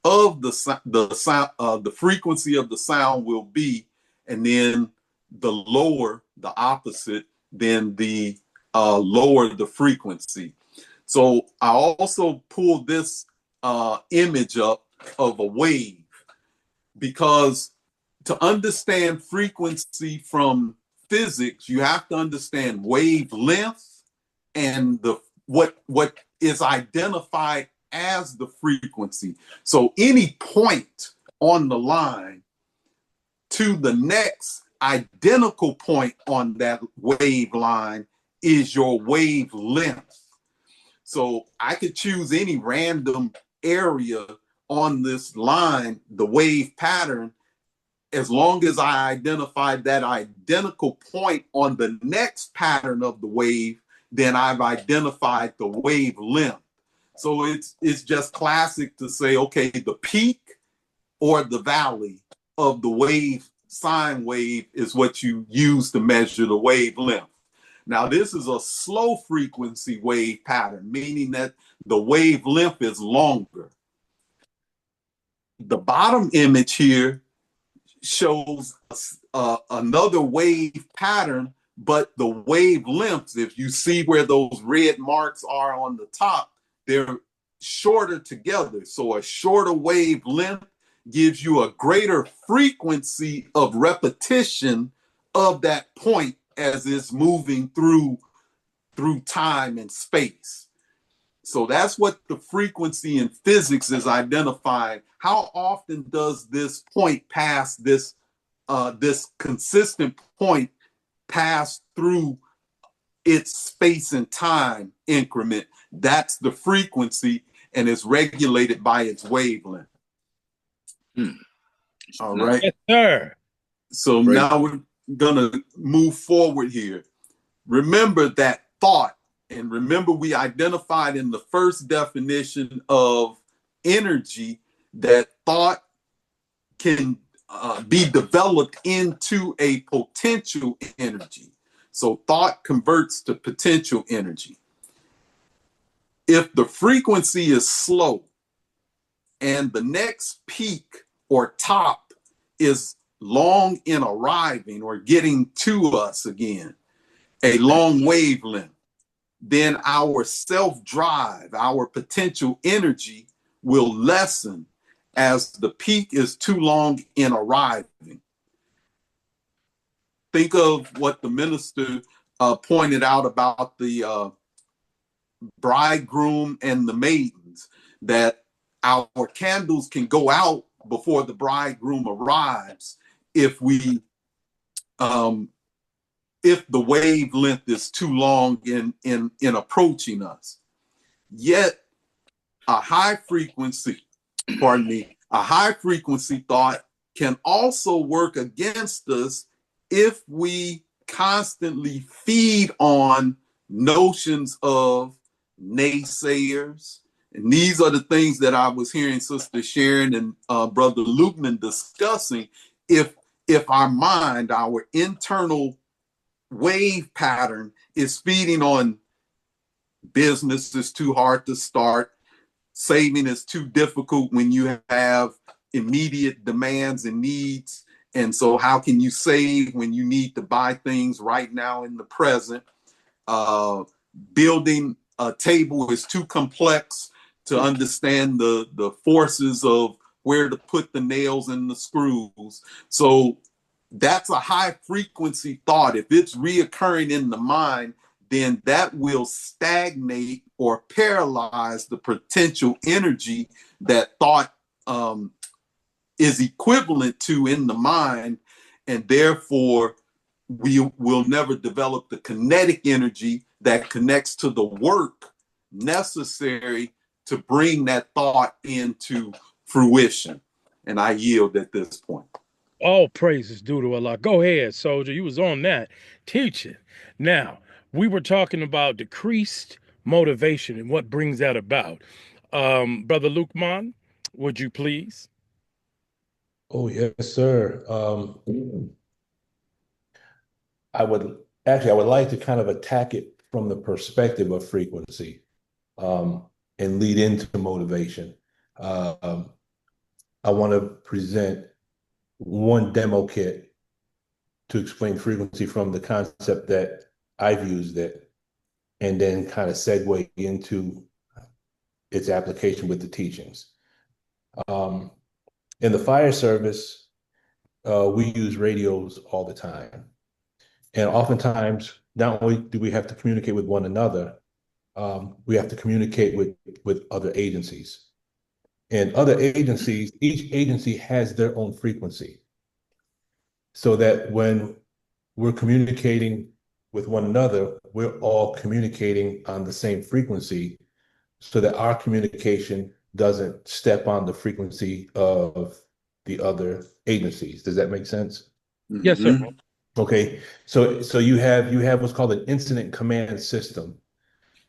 of the sound. The frequency of the sound will be, and then the lower, the opposite, then the lower the frequency. So I also pulled this image up of a wave, because to understand frequency from physics, you have to understand wavelength and what is identified as the frequency. So any point on the line to the next identical point on that wave line is your wavelength. So I could choose any random area on this line, the wave pattern, as long as I identified that identical point on the next pattern of the wave, then I've identified the wavelength. So it's just classic to say, okay, the peak or the valley of the wave, sine wave, is what you use to measure the wavelength. Now, this is a slow frequency wave pattern, meaning that the wavelength is longer. The bottom image here shows another wave pattern, but the wavelengths, if you see where those red marks are on the top, they're shorter together. So a shorter wavelength gives you a greater frequency of repetition of that point as it's moving through time and space. So that's what the frequency in physics is identifying. How often does this point pass, this consistent point pass through its space and time increment? That's the frequency. and is regulated by its wavelength. All right. Yes, sir. So Great. now we're going to move forward here. Remember that thought, and remember we identified in the first definition of energy that thought can be developed into a potential energy. So thought converts to potential energy. If the frequency is slow and the next peak or top is long in arriving or getting to us again, a long wavelength, then our self-drive, our potential energy will lessen as the peak is too long in arriving. Think of what the minister pointed out about the bridegroom and the maidens, that our candles can go out before the bridegroom arrives if we if the wavelength is too long in approaching us. Yet a high frequency thought can also work against us if we constantly feed on notions of naysayers. And these are the things that I was hearing Sister Sharon and Brother Lukeman discussing. If our mind, our internal wave pattern is feeding on business is too hard to start, saving is too difficult when you have immediate demands and needs, and so how can you save when you need to buy things right now in the present? Building a table is too complex to understand the forces of where to put the nails and the screws. So that's a high frequency thought. If it's reoccurring in the mind, then that will stagnate or paralyze the potential energy that thought is equivalent to in the mind. And therefore, we will never develop the kinetic energy that connects to the work necessary to bring that thought into fruition. And I yield at this point. All praises due to Allah. Go ahead, soldier. You was on that teaching. Now, we were talking about decreased motivation and what brings that about. Brother Lukman, would you please? Oh, yes, sir. I would like to kind of attack it from the perspective of frequency, and lead into motivation. I want to present one demo kit to explain frequency from the concept that I've used it, and then kind of segue into its application with the teachings. In the fire service, we use radios all the time. And oftentimes, not only do we have to communicate with one another, we have to communicate with other agencies. And other agencies, each agency has their own frequency. So that when we're communicating with one another, we're all communicating on the same frequency so that our communication doesn't step on the frequency of the other agencies. Does that make sense? Yes, sir. Okay, so you have what's called an incident command system.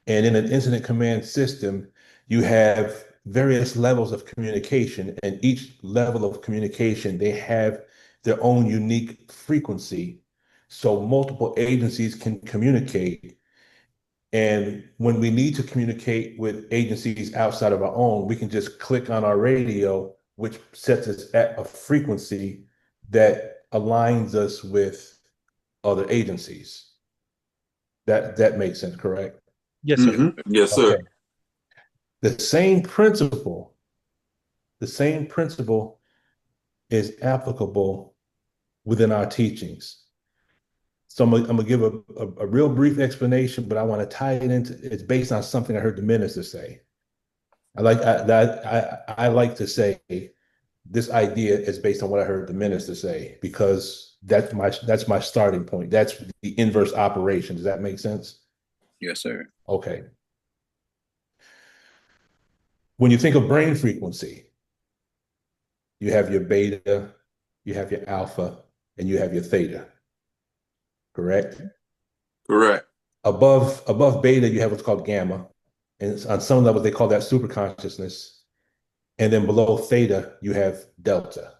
And in an incident command system, you have various levels of communication, and each level of communication, they have their own unique frequency. So multiple agencies can communicate. And when we need to communicate with agencies outside of our own, we can just click on our radio, which sets us at a frequency that aligns us with other agencies. That makes sense, correct? Yes, sir. Mm-hmm. Yes, sir. Okay. The same principle is applicable within our teachings. So I'm gonna give a real brief explanation, but I want to tie it into, it's based on something I heard the minister say. I like to say this idea is based on what I heard the minister say, because that's my starting point. That's the inverse operation. Does that make sense? Yes, sir. Okay. When you think of brain frequency, you have your beta, you have your alpha, and you have your theta, correct? Correct. Above beta, you have what's called gamma. And on some levels, they call that super consciousness. And then below theta, you have delta.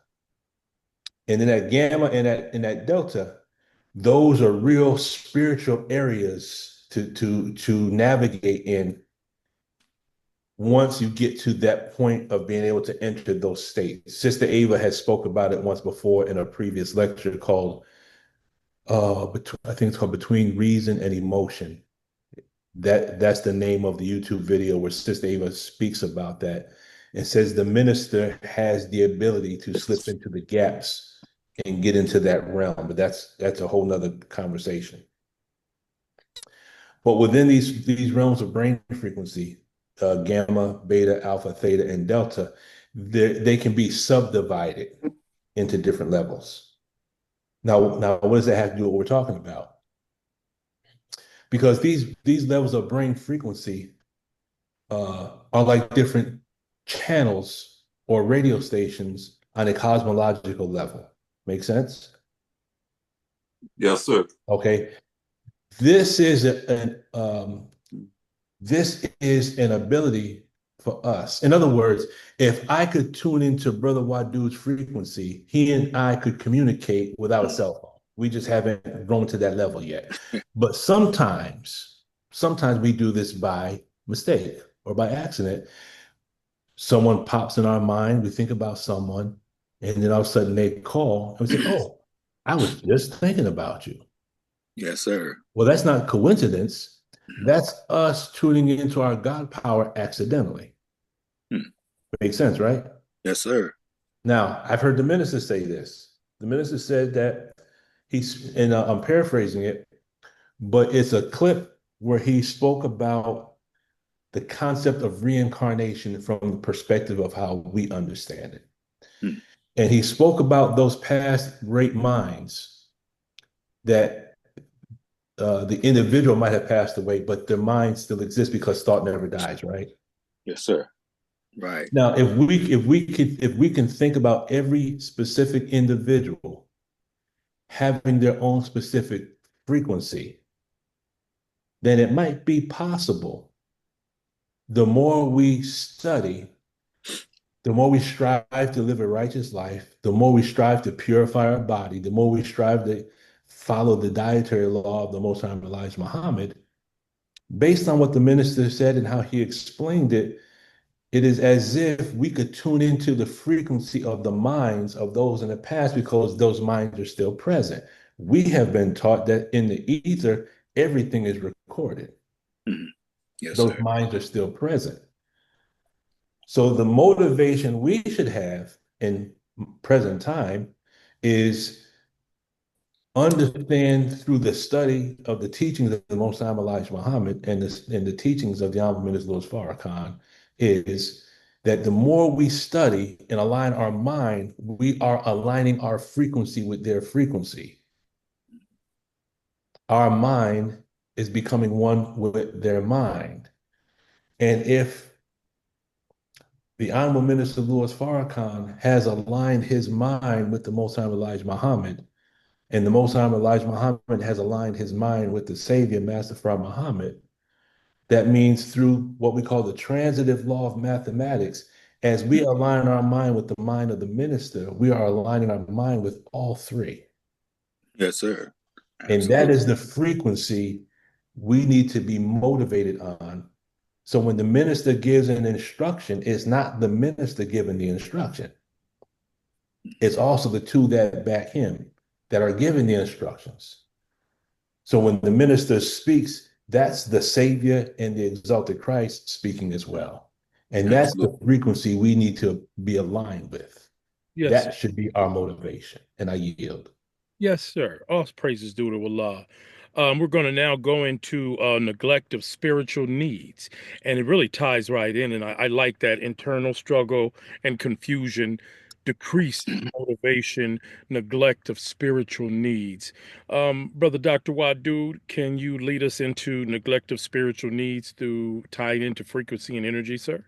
And then that gamma and that delta, those are real spiritual areas to navigate in once you get to that point of being able to enter those states. Sister Ava has spoke about it once before in a previous lecture called I think it's called Between Reason and Emotion. That's the name of the YouTube video where Sister Ava speaks about that and says the minister has the ability to slip into the gaps and get into that realm, but that's a whole nother conversation. But within these realms of brain frequency, gamma, beta, alpha, theta, and delta, they can be subdivided into different levels. Now, what does that have to do with what we're talking about? Because these levels of brain frequency are like different channels or radio stations on a cosmological level. Make sense? Yes, sir. Okay. This is this is an ability for us. In other words, if I could tune into Brother Wadu's frequency, he and I could communicate without a cell phone. We just haven't grown to that level yet. But sometimes we do this by mistake or by accident. Someone pops in our mind, we think about someone, and then all of a sudden they call and we say, "Oh, I was just thinking about you." Yes, sir. Well, that's not coincidence. That's us tuning into our God power accidentally. Hmm. Makes sense, right? Yes, sir. Now, I've heard the minister say this. The minister said that and I'm paraphrasing it, but it's a clip where he spoke about the concept of reincarnation from the perspective of how we understand it. Hmm. And he spoke about those past great minds that the individual might have passed away, but their mind still exists because thought never dies, right? Yes, sir. Right. Now, if we can think about every specific individual having their own specific frequency, then it might be possible. The more we study, the more we strive to live a righteous life, the more we strive to purify our body, the more we strive to follow the dietary law of the Most High Elijah Muhammad, based on what the minister said and how he explained it, it is as if we could tune into the frequency of the minds of those in the past because those minds are still present. We have been taught that in the ether, everything is recorded. Mhm. Yes, Those sir. minds are still present. So the motivation we should have in present time is understand through the study of the teachings of the Most High Elijah Muhammad and the teachings of the Honorable Minister Louis Farrakhan is that the more we study and align our mind, we are aligning our frequency with their frequency. Our mind is becoming one with their mind. And if the Honorable Minister Louis Farrakhan has aligned his mind with the Most High Elijah Muhammad, and the Most High Elijah Muhammad has aligned his mind with the Savior, Master Farah Muhammad, that means through what we call the transitive law of mathematics, as we align our mind with the mind of the minister, we are aligning our mind with all three. Yes, sir. And that Absolutely. is the frequency we need to be motivated on. So when the minister gives an instruction, it's not the minister giving the instruction. It's also the two that back him that are giving the instructions. So when the minister speaks, that's the Savior and the exalted Christ speaking as well. And that's Absolutely. the frequency we need to be aligned with. Yes, That should be our motivation. And I yield. yes, sir. All praises due to Allah. We're going to now go into neglect of spiritual needs. And it really ties right in. And I like that internal struggle and confusion, decreased motivation, neglect of spiritual needs. Brother Dr. Wadud, can you lead us into neglect of spiritual needs through tying into frequency and energy, sir?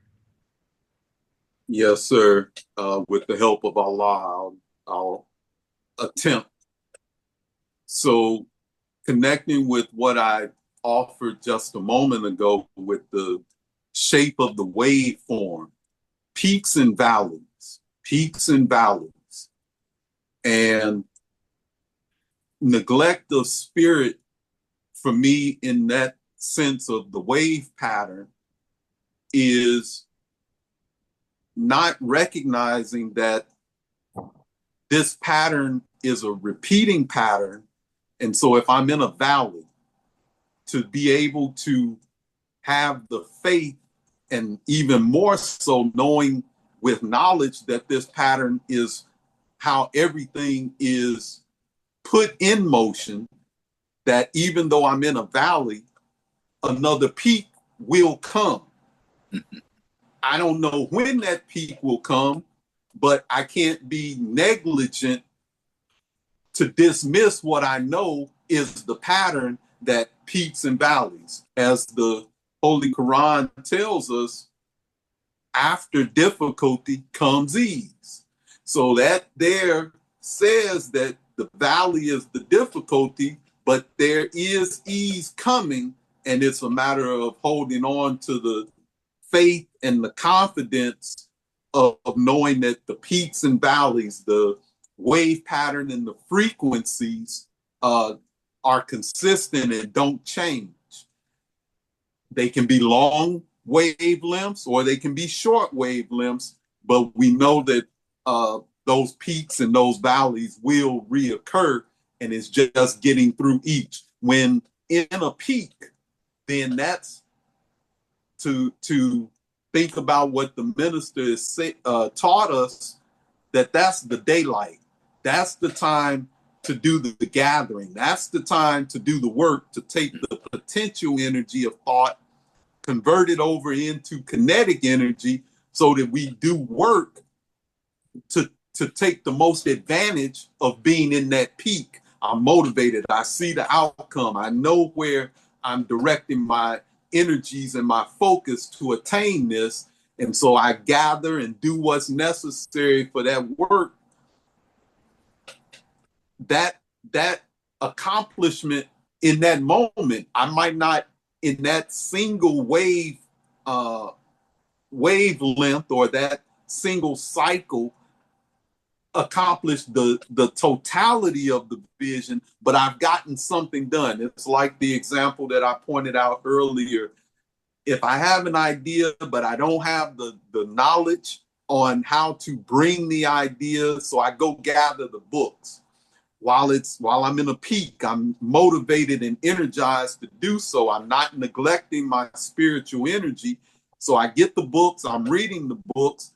Yes, sir. With the help of Allah, I'll attempt. So, connecting with what I offered just a moment ago with the shape of the waveform, peaks and valleys, peaks and valleys, and neglect of spirit for me in that sense of the wave pattern is not recognizing that this pattern is a repeating pattern. And so if I'm in a valley, to be able to have the faith and even more so knowing with knowledge that this pattern is how everything is put in motion, that even though I'm in a valley, another peak will come. I don't know when that peak will come, but I can't be negligent to dismiss what I know is the pattern that peaks and valleys. As the Holy Quran tells us, after difficulty comes ease. So that there says that the valley is the difficulty, but there is ease coming, and it's a matter of holding on to the faith and the confidence of knowing that the peaks and valleys, the wave pattern and the frequencies are consistent and don't change. They can be long wavelengths or they can be short wavelengths, but we know that those peaks and those valleys will reoccur, and it's just getting through each. When in a peak, then that's to think about what the minister has taught us, that that's the daylight. That's the time to do the gathering. That's the time to do the work, to take the potential energy of thought, convert it over into kinetic energy so that we do work to take the most advantage of being in that peak. I'm motivated. I see the outcome. I know where I'm directing my energies and my focus to attain this. And so I gather and do what's necessary for that work. That accomplishment in that moment, I might not in that single wavelength or that single cycle accomplish the totality of the vision, but I've gotten something done. It's like the example that I pointed out earlier. If I have an idea, but I don't have the knowledge on how to bring the idea, so I go gather the books. While I'm in a peak, I'm motivated and energized to do so. I'm not neglecting my spiritual energy. So I get the books, I'm reading the books,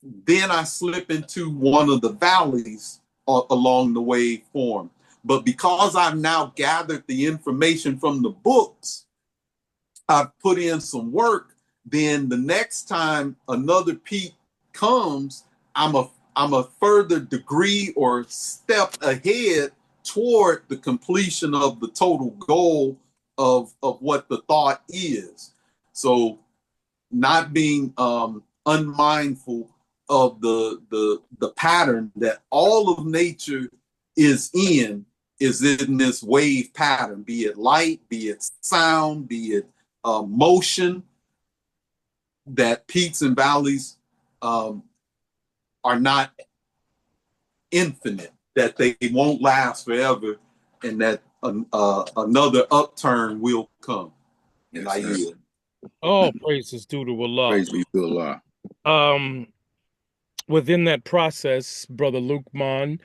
then I slip into one of the valleys along the waveform. But because I've now gathered the information from the books, I've put in some work, then the next time another peak comes, I'm a further degree or step ahead toward the completion of the total goal of what the thought is. So not being unmindful of the pattern that all of nature is in this wave pattern, be it light, be it sound, be it motion, that peaks and valleys are not infinite, that they won't last forever, and that another upturn will come. And I yield. All praises due to Allah. Praise be to Allah. Within that process, Brother Lukman,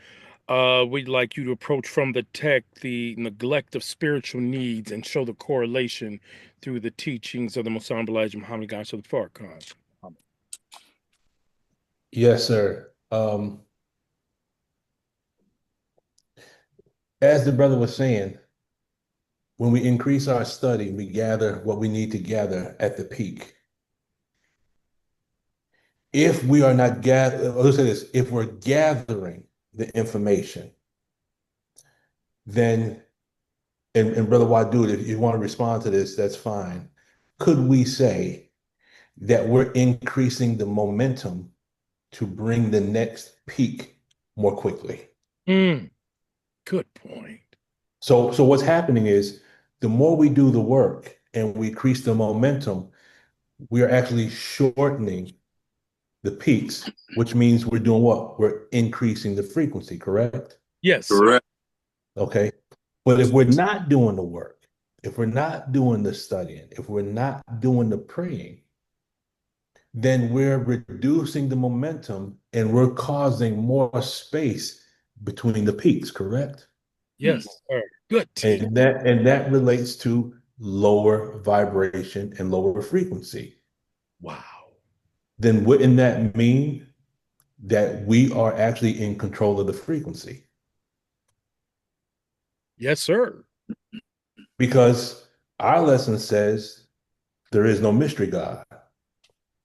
we'd like you to approach from the text the neglect of spiritual needs and show the correlation through the teachings of the Muslim Elijah Muhammad Gash of the Farrakhan. Yes, sir. As the brother was saying, when we increase our study, we gather what we need to gather at the peak. If we are not gathering, let's say this, if we're gathering the information, then, and Brother Wadud, if you want to respond to this, that's fine. Could we say that we're increasing the momentum to bring the next peak more quickly. Good point. So what's happening is the more we do the work and we increase the momentum, we are actually shortening the peaks, which means we're doing what? We're increasing the frequency, correct? Yes, sir. Correct. Okay. But if we're not doing the work, if we're not doing the studying, if we're not doing the praying, then we're reducing the momentum and we're causing more space between the peaks, correct? Yes, sir. Good team. And that relates to lower vibration and lower frequency. Wow. Then wouldn't that mean that we are actually in control of the frequency? Yes, sir. Because our lesson says there is no mystery God.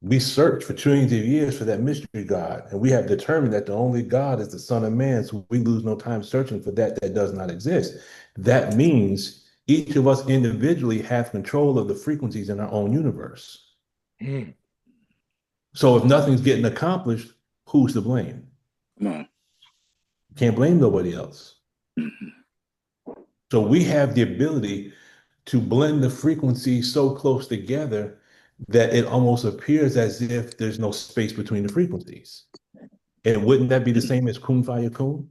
We search for trillions of years for that mystery God, and we have determined that the only God is the Son of Man, so we lose no time searching for that does not exist. That means each of us individually have control of the frequencies in our own universe. Mm. So if nothing's getting accomplished, who's to blame? Come on. Can't blame nobody else. Mhm. So we have the ability to blend the frequencies so close together that it almost appears as if there's no space between the frequencies. And wouldn't that be the same as kun faya kun?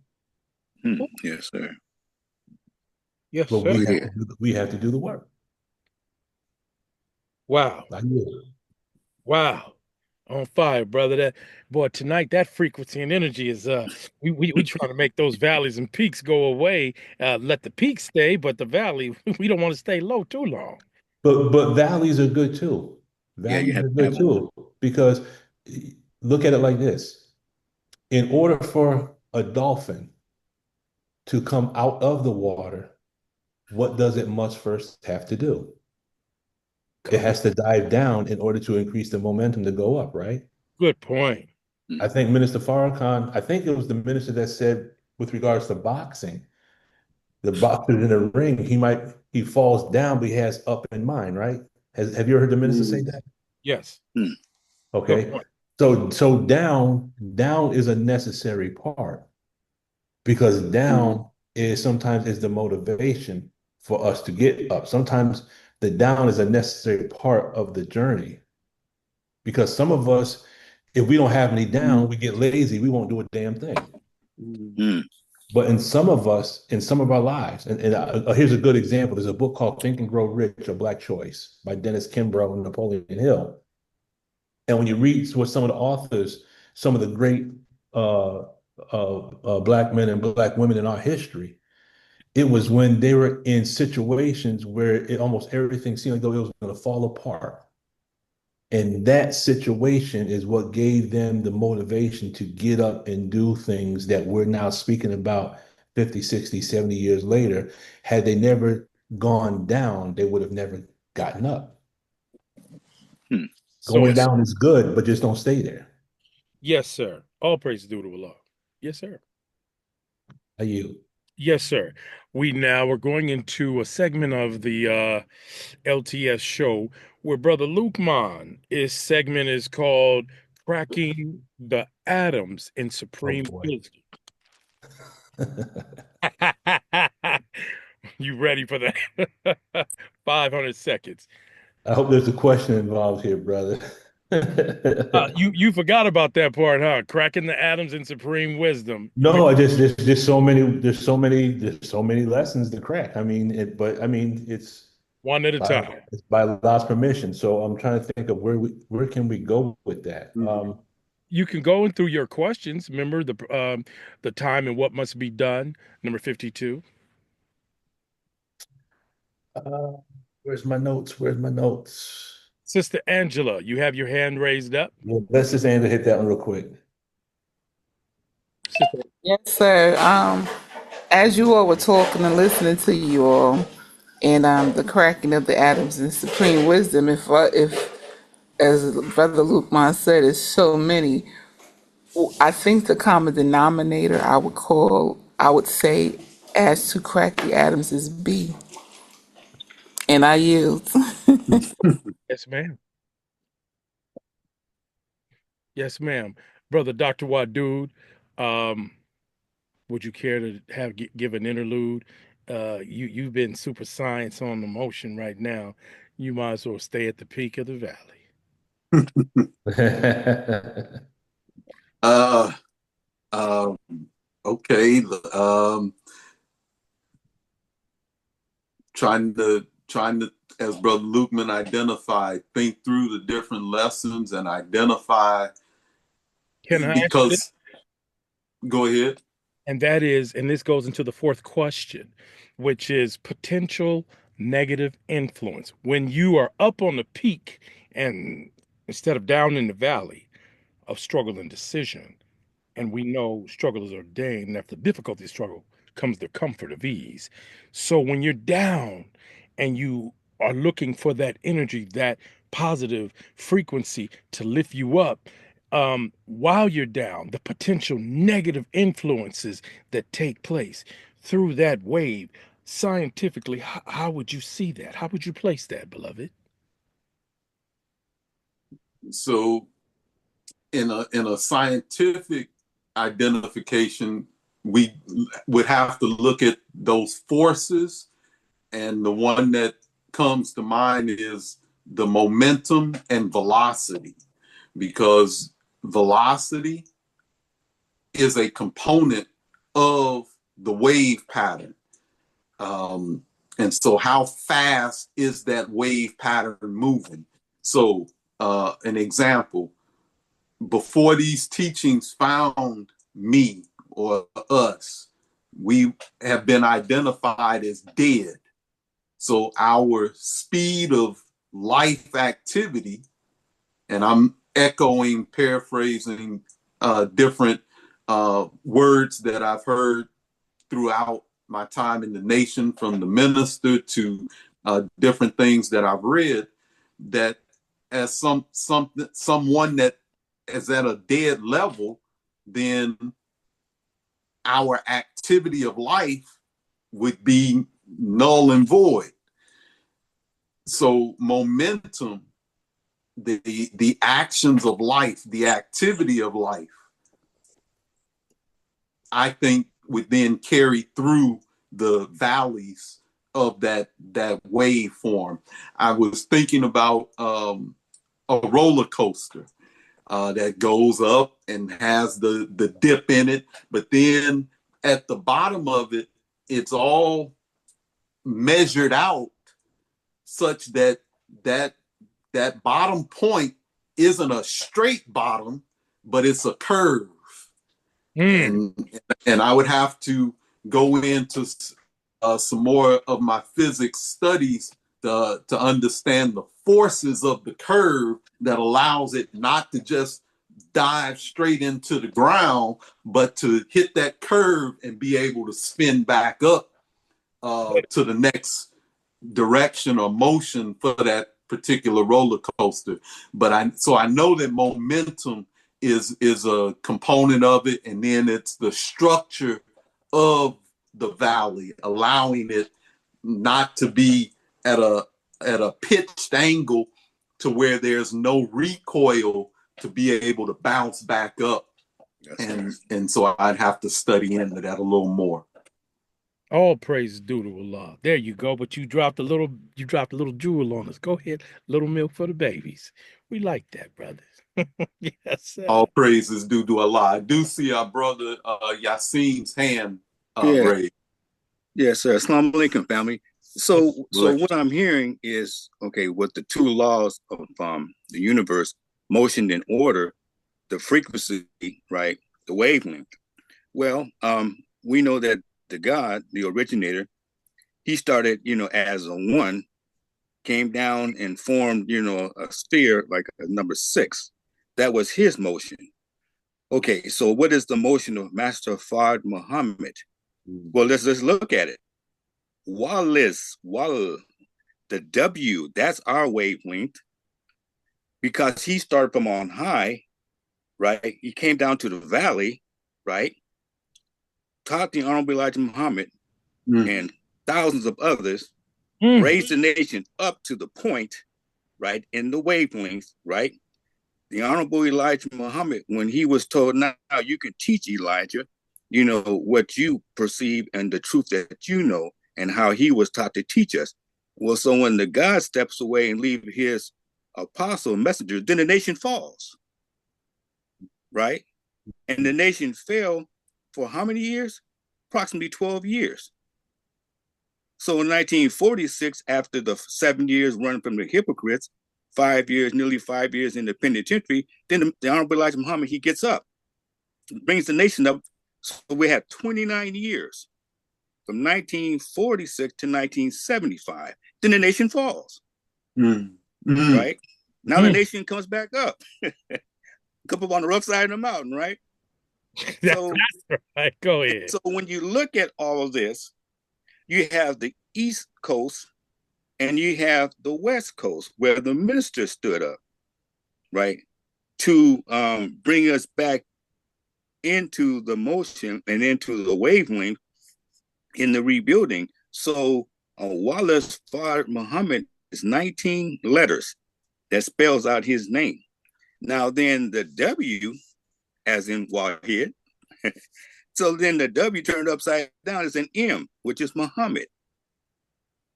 Yes, sir. Yes, But sir. we have to do the work. Wow. I do. Wow. On fire, brother. That boy, tonight that frequency and energy is we trying to make those valleys and peaks go away. Let the peaks stay, but the valley, we don't want to stay low too long. But valleys are good too. Yeah, you Valleys have are to good have them. too. Because look at it like this. In order for a dolphin to come out of the water, what does it must first have to do? It has to dive down in order to increase the momentum to go up, right? Good point. I think Minister Farrakhan, I think it was the minister that said, with regards to boxing, the boxer in the ring, he falls down, but he has up in mind, right? Have you ever heard the minister say that? Yes. Mm. Good Okay. point. So down is a necessary part because down is sometimes is the motivation for us to get up. Sometimes the down is a necessary part of the journey because some of us, if we don't have any down, we get lazy. We won't do a damn thing. Mm. But in some of us, in some of our lives, and here's a good example. There's a book called Think and Grow Rich, A Black Choice by Dennis Kimbrough and Napoleon Hill. And when you read what some of the authors, some of the great uh, Black men and Black women in our history, it was when they were in situations where it almost everything seemed like though it was going to fall apart. And that situation is what gave them the motivation to get up and do things that we're now speaking about 50, 60, 70 years later. Had they never gone down, they would have never gotten up. So Going down is good, but just don't stay there. yes, sir. All praise due to Allah. Yes, sir. Are you? Yes, sir. We now are going into a segment of the LTS show where Brother Lukeman, his segment is called Cracking the Atoms in Oh Supreme boy. Wisdom. You ready for that? 500 seconds. I hope there's a question involved here, brother. You forgot about that part, huh? Cracking the atoms in supreme wisdom. No, I just there's so many lessons to crack. I mean, but I mean One at a time. it's by God's permission. So I'm trying to think of where can we go with that. You can go in through your questions. Remember the time and what must be done. Number 52. Uh, where's my notes? Where's my notes? Sister Angela, you have your hand raised up. Yeah, let's just aim to hit that one real quick. Sister, Yes, sir. As you all were talking and listening to you all, and the cracking of the atoms in supreme wisdom, if as Brother Lukeman said, it's so many. I think the common denominator I would say, as to crack the atoms is B, and I yield. yes, ma'am. Yes, ma'am. Brother Dr. Wadud, um, would you care to give an interlude? You've been super science on the motion right now. You might as well stay at the peak of the valley. Uh, um, okay. Trying to, as Brother Lukeman identified, think through the different lessons and identify, Can I answer this? because go ahead. And that is, and this goes into the fourth question, which is potential negative influence. When you are up on the peak and instead of down in the valley of struggle and decision, and we know struggle is ordained, and after difficulty of struggle comes the comfort of ease. So when you're down and you are looking for that energy, that positive frequency to lift you up, while you're down, the potential negative influences that take place through that wave, scientifically, how would you see that? How would you place that, beloved? So in a scientific identification, we would have to look at those forces, and the one that comes to mind is the momentum and velocity, because velocity is a component of the wave pattern. And so how fast is that wave pattern moving? So an example, before these teachings found me or us, we have been identified as dead. So our speed of life activity, and I'm echoing, paraphrasing different words that I've heard throughout my time in the nation, from the minister to different things that I've read, that as someone that is at a dead level, then our activity of life would be null and void. So momentum, the actions of life, the activity of life, I think would then carry through the valleys of that waveform. I was thinking about a roller coaster that goes up and has the dip in it, but then at the bottom of it, it's all measured out such that that bottom point isn't a straight bottom, but it's a curve. Mm. And I would have to go into some more of my physics studies to understand the forces of the curve that allows it not to just dive straight into the ground, but to hit that curve and be able to spin back up to the next direction or motion for that particular roller coaster. But I know that momentum is a component of it, and then it's the structure of the valley, allowing it not to be at a pitched angle to where there's no recoil to be able to bounce back up. And so I'd have to study into that a little more. All praise is due to Allah. There you go. But you dropped a little jewel on us. Go ahead, little milk for the babies. We like that, brothers. Yes, sir. All praise is due to Allah. I do see our brother Yasin's hand Yeah. raised. Yes, sir. Assalamu alaikum, family. So what I'm hearing is, okay, with the two laws of the universe, motion and order, the frequency, right, the wavelength. Well, we know that the God, the originator, he started, as a one, came down and formed, a sphere like a number 6. That was his motion. Okay, so what is the motion of Master Fard Muhammad? Well, let's look at it. Wal, the W, that's our wavelength, because he started from on high, right? He came down to the valley, right? Taught the Honorable Elijah Muhammad and thousands of others, raised the nation up to the point, right, in the wavelength, right? the Honorable Elijah Muhammad, when he was told, now you can teach Elijah, what you perceive and the truth that you know, and how he was taught to teach us. Well, so when the God steps away and leave his apostle messenger, then the nation falls, right? And the nation fell for how many years? Approximately 12 years. So in 1946, after the 7 years running from the hypocrites, 5 years, nearly 5 years in the penitentiary, then the Honorable Elijah Muhammad, he gets up, brings the nation up. So we have 29 years from 1946 to 1975. Then the nation falls, right? Now the nation comes back up, come up on the rough side of the mountain, right? That's right. Go ahead. So when you look at all of this, you have the East Coast and you have the West Coast where the minister stood up, right, to bring us back into the motion and into the wavelength in the rebuilding. So Wallace Fard Muhammad is 19 letters that spells out his name. Now then the W, as in Wahid, so then the W turned upside down is an M, which is Muhammad.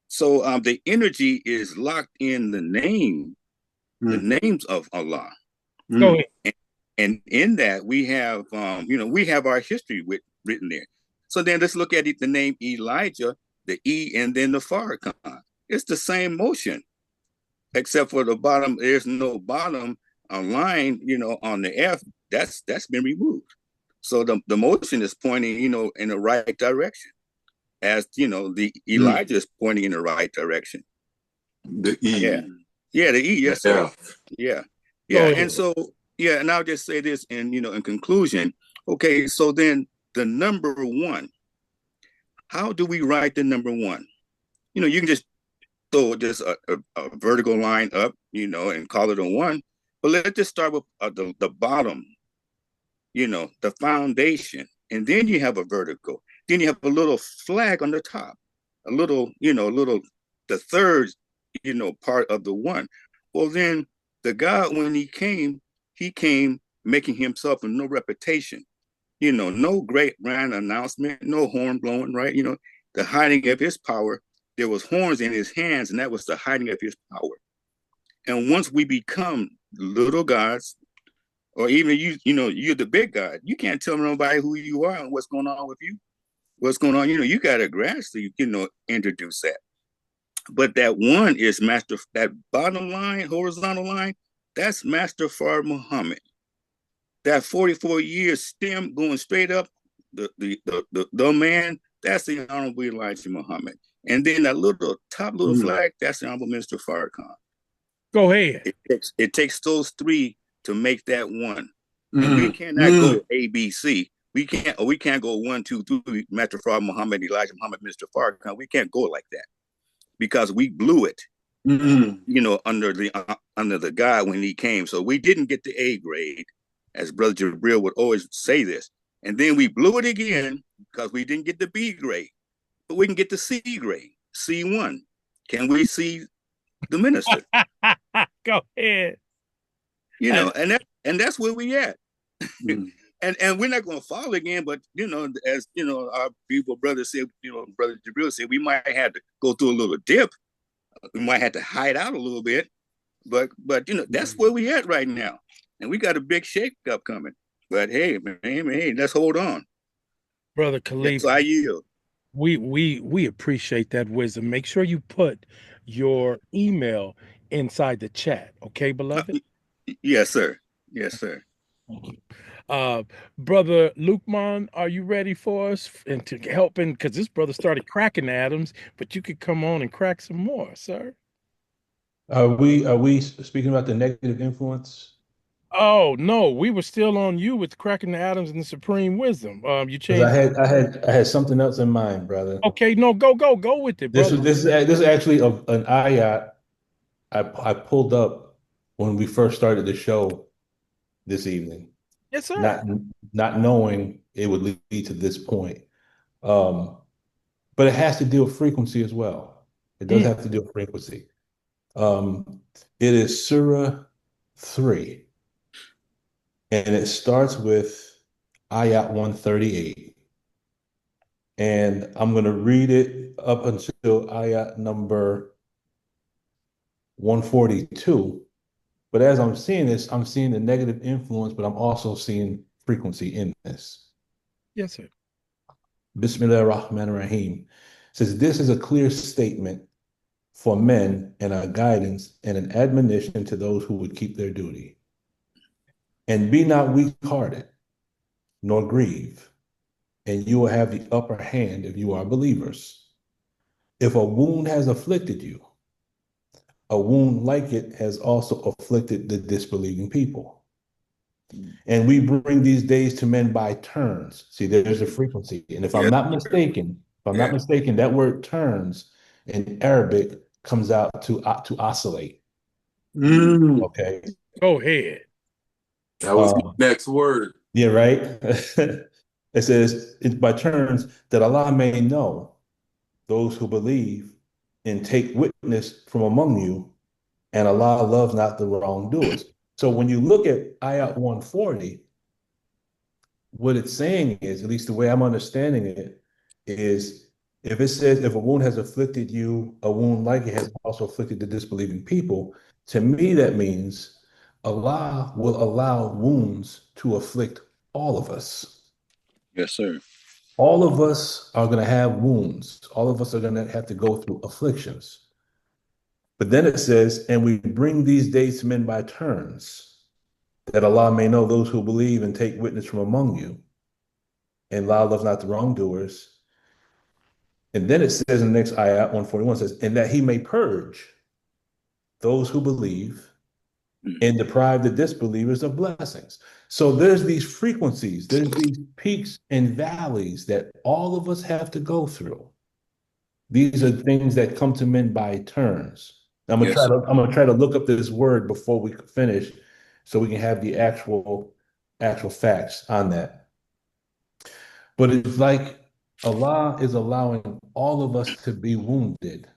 So the energy is locked in the name, the names of Allah. Go ahead. And in that we have, we have our history written there. So then let's look at it, the name Elijah, the E, and then the Farrakhan. It's the same motion, except for the bottom. There's no bottom line, on the F. That's been removed. So the motion is pointing, in the right direction. As the Elijah is pointing in the right direction. The E. Yeah, the E, yes, sir. Yeah. Yeah. And so, and I'll just say this in conclusion. Okay, so then the number one, how do we write the number one? You can just throw just a vertical line up, and call it a one. But let's just start with the bottom, the foundation. And then you have a vertical. Then you have a little flag on the top, a little, the third, part of the one. Well, then the God, when he came making himself of no reputation, no great grand announcement, no horn blowing, right? The hiding of his power, there was horns in his hands, and that was the hiding of his power. And once we become little gods, or even you're the big God, you can't tell nobody who you are and what's going on with you. What's going on, you got to gradually, introduce that. But that one is master, that bottom line, horizontal line, that's Master Fard Muhammad. That 44 years stem going straight up, the man, that's the Honorable Elijah Muhammad. And then that top little flag, that's the Honorable Minister Farrakhan. Go ahead. It takes those three to make that one. And we cannot go ABC. We can't go 1, 2, 3, Master Fard Muhammad, Elijah Muhammad, Mr. Farrakhan. We can't go like that because we blew it, under the guy when he came. So we didn't get the A grade, as Brother Jabril would always say this. And then we blew it again because we didn't get the B grade, but we can get the C grade, C1. Can we see the minister? Go ahead. And that's where we at. And we're not going to fall again, but as our people brother said, Brother Jabril said, we might have to go through a little dip. We might have to hide out a little bit, but that's where we at right now, and we got a big shake up coming. But hey, let's hold on, Brother Khalif. So I yield. We appreciate that wisdom. Make sure you put your email inside the chat, okay, beloved? Yes, sir. Yes, sir. Brother Lukman, are you ready for us and to helping? Because this brother started cracking Adams, but you could come on and crack some more, sir. Are we speaking about the negative influence? Oh no, we were still on you with cracking the Adams and the supreme wisdom. You changed. I had something else in mind, brother. Okay, no, go with it, brother. This is actually an ayat I pulled up when we first started the show this evening. Yes, sir. Not knowing it would lead to this point. But it has to deal with frequency as well. It does have to deal with frequency. It is Surah 3. And it starts with Ayat 138. And I'm going to read it up until Ayat number 142. But as I'm seeing this, I'm seeing the negative influence, but I'm also seeing frequency in this. Yes, sir. Bismillah ar-Rahman ar-Rahim says, this is a clear statement for men and a guidance and an admonition to those who would keep their duty. And be not weak-hearted, nor grieve, and you will have the upper hand if you are believers. If a wound has afflicted you, a wound like it has also afflicted the disbelieving people. And we bring these days to men by turns. See, there's a frequency. And if I'm Yes. not mistaken, Yeah. that word turns in Arabic comes out to oscillate. Mm. Okay. Go ahead. That was my next word. Yeah, right. It says it's by turns that Allah may know those who believe and take witness from among you, and Allah loves not the wrongdoers. So when you look at Ayat 140, what it's saying is, at least the way I'm understanding it, is if it says, if a wound has afflicted you, a wound like it has also afflicted the disbelieving people, to me that means Allah will allow wounds to afflict all of us. Yes, sir. All of us are going to have wounds. All of us are going to have to go through afflictions. But then it says, and we bring these days to men by turns, that Allah may know those who believe and take witness from among you. And Allah loves not the wrongdoers. And then it says in the next ayat, 141 says, and that he may purge those who believe and deprive the disbelievers of blessings. So there's these frequencies, there's these peaks and valleys that all of us have to go through. These are things that come to men by turns. I'm Yes, sir. gonna try to look up this word before we finish, so we can have the actual facts on that. But it's like Allah is allowing all of us to be wounded,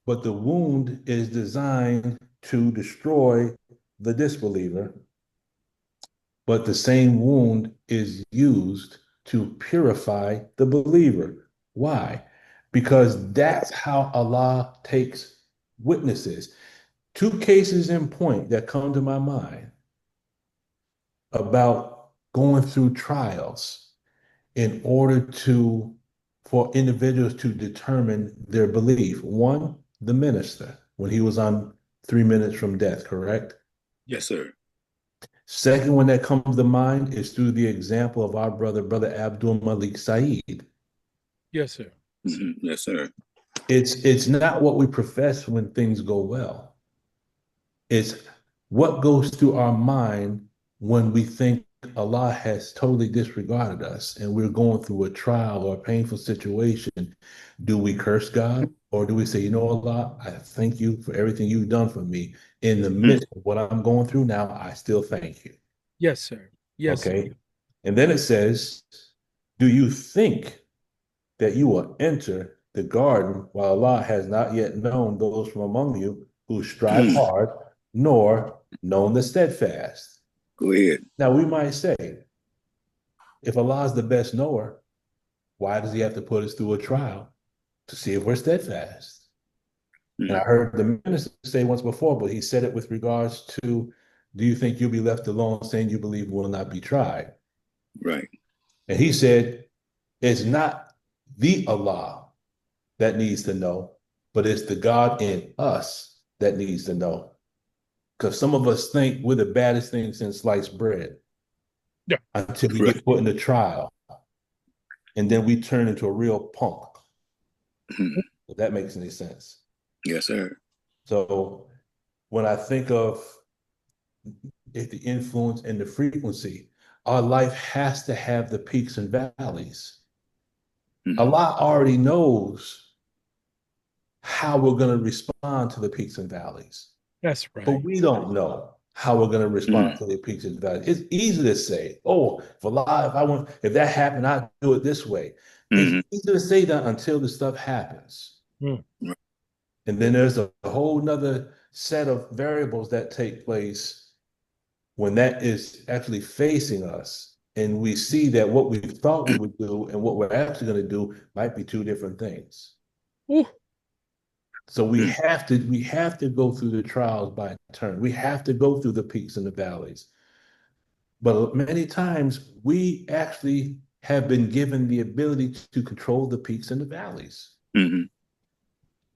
but the wound is designed to destroy the disbeliever. But the same wound is used to purify the believer. Why? Because that's how Allah takes witnesses. Two cases in point that come to my mind about going through trials in order for individuals to determine their belief. One, the minister, when he was on 3 minutes from death, correct? Yes, sir. Second one that comes to mind is through the example of our brother Abdul Malik Saeed. Yes, sir. Yes, sir. It's not what we profess when things go well. It's what goes through our mind when we think Allah has totally disregarded us and we're going through a trial or a painful situation. Do we curse God, or do we say, you know, Allah, I thank you for everything you've done for me. In the midst of what I'm going through now, I still thank you. Yes, sir. Yes, sir. Okay. And then it says, do you think that you will enter the garden while Allah has not yet known those from among you who strive hard, nor known the steadfast? Go ahead. Now we might say, if Allah is the best knower, why does he have to put us through a trial to see if we're steadfast? And I heard the minister say once before, but he said it with regards to, do you think you'll be left alone saying you believe will not be tried? Right. And he said, it's not the Allah that needs to know, but it's the God in us that needs to know. Because some of us think we're the baddest thing since sliced bread. Yeah. Until we get put in the trial. And then we turn into a real punk. If that makes any sense. Yes, sir. So when I think of the influence and the frequency, our life has to have the peaks and valleys. Allah already knows how we're going to respond to the peaks and valleys. That's right. But we don't know how we're going to respond to the peaks and valleys. It's easy to say, oh, if that happened, I'd do it this way. It's easy to say that until the stuff happens. And then there's a whole nother set of variables that take place when that is actually facing us, and we see that what we thought we would do and what we're actually going to do might be two different things. Woo. So we have to go through the trials by turn. We have to go through the peaks and the valleys. But many times we actually have been given the ability to control the peaks and the valleys. Mm-hmm.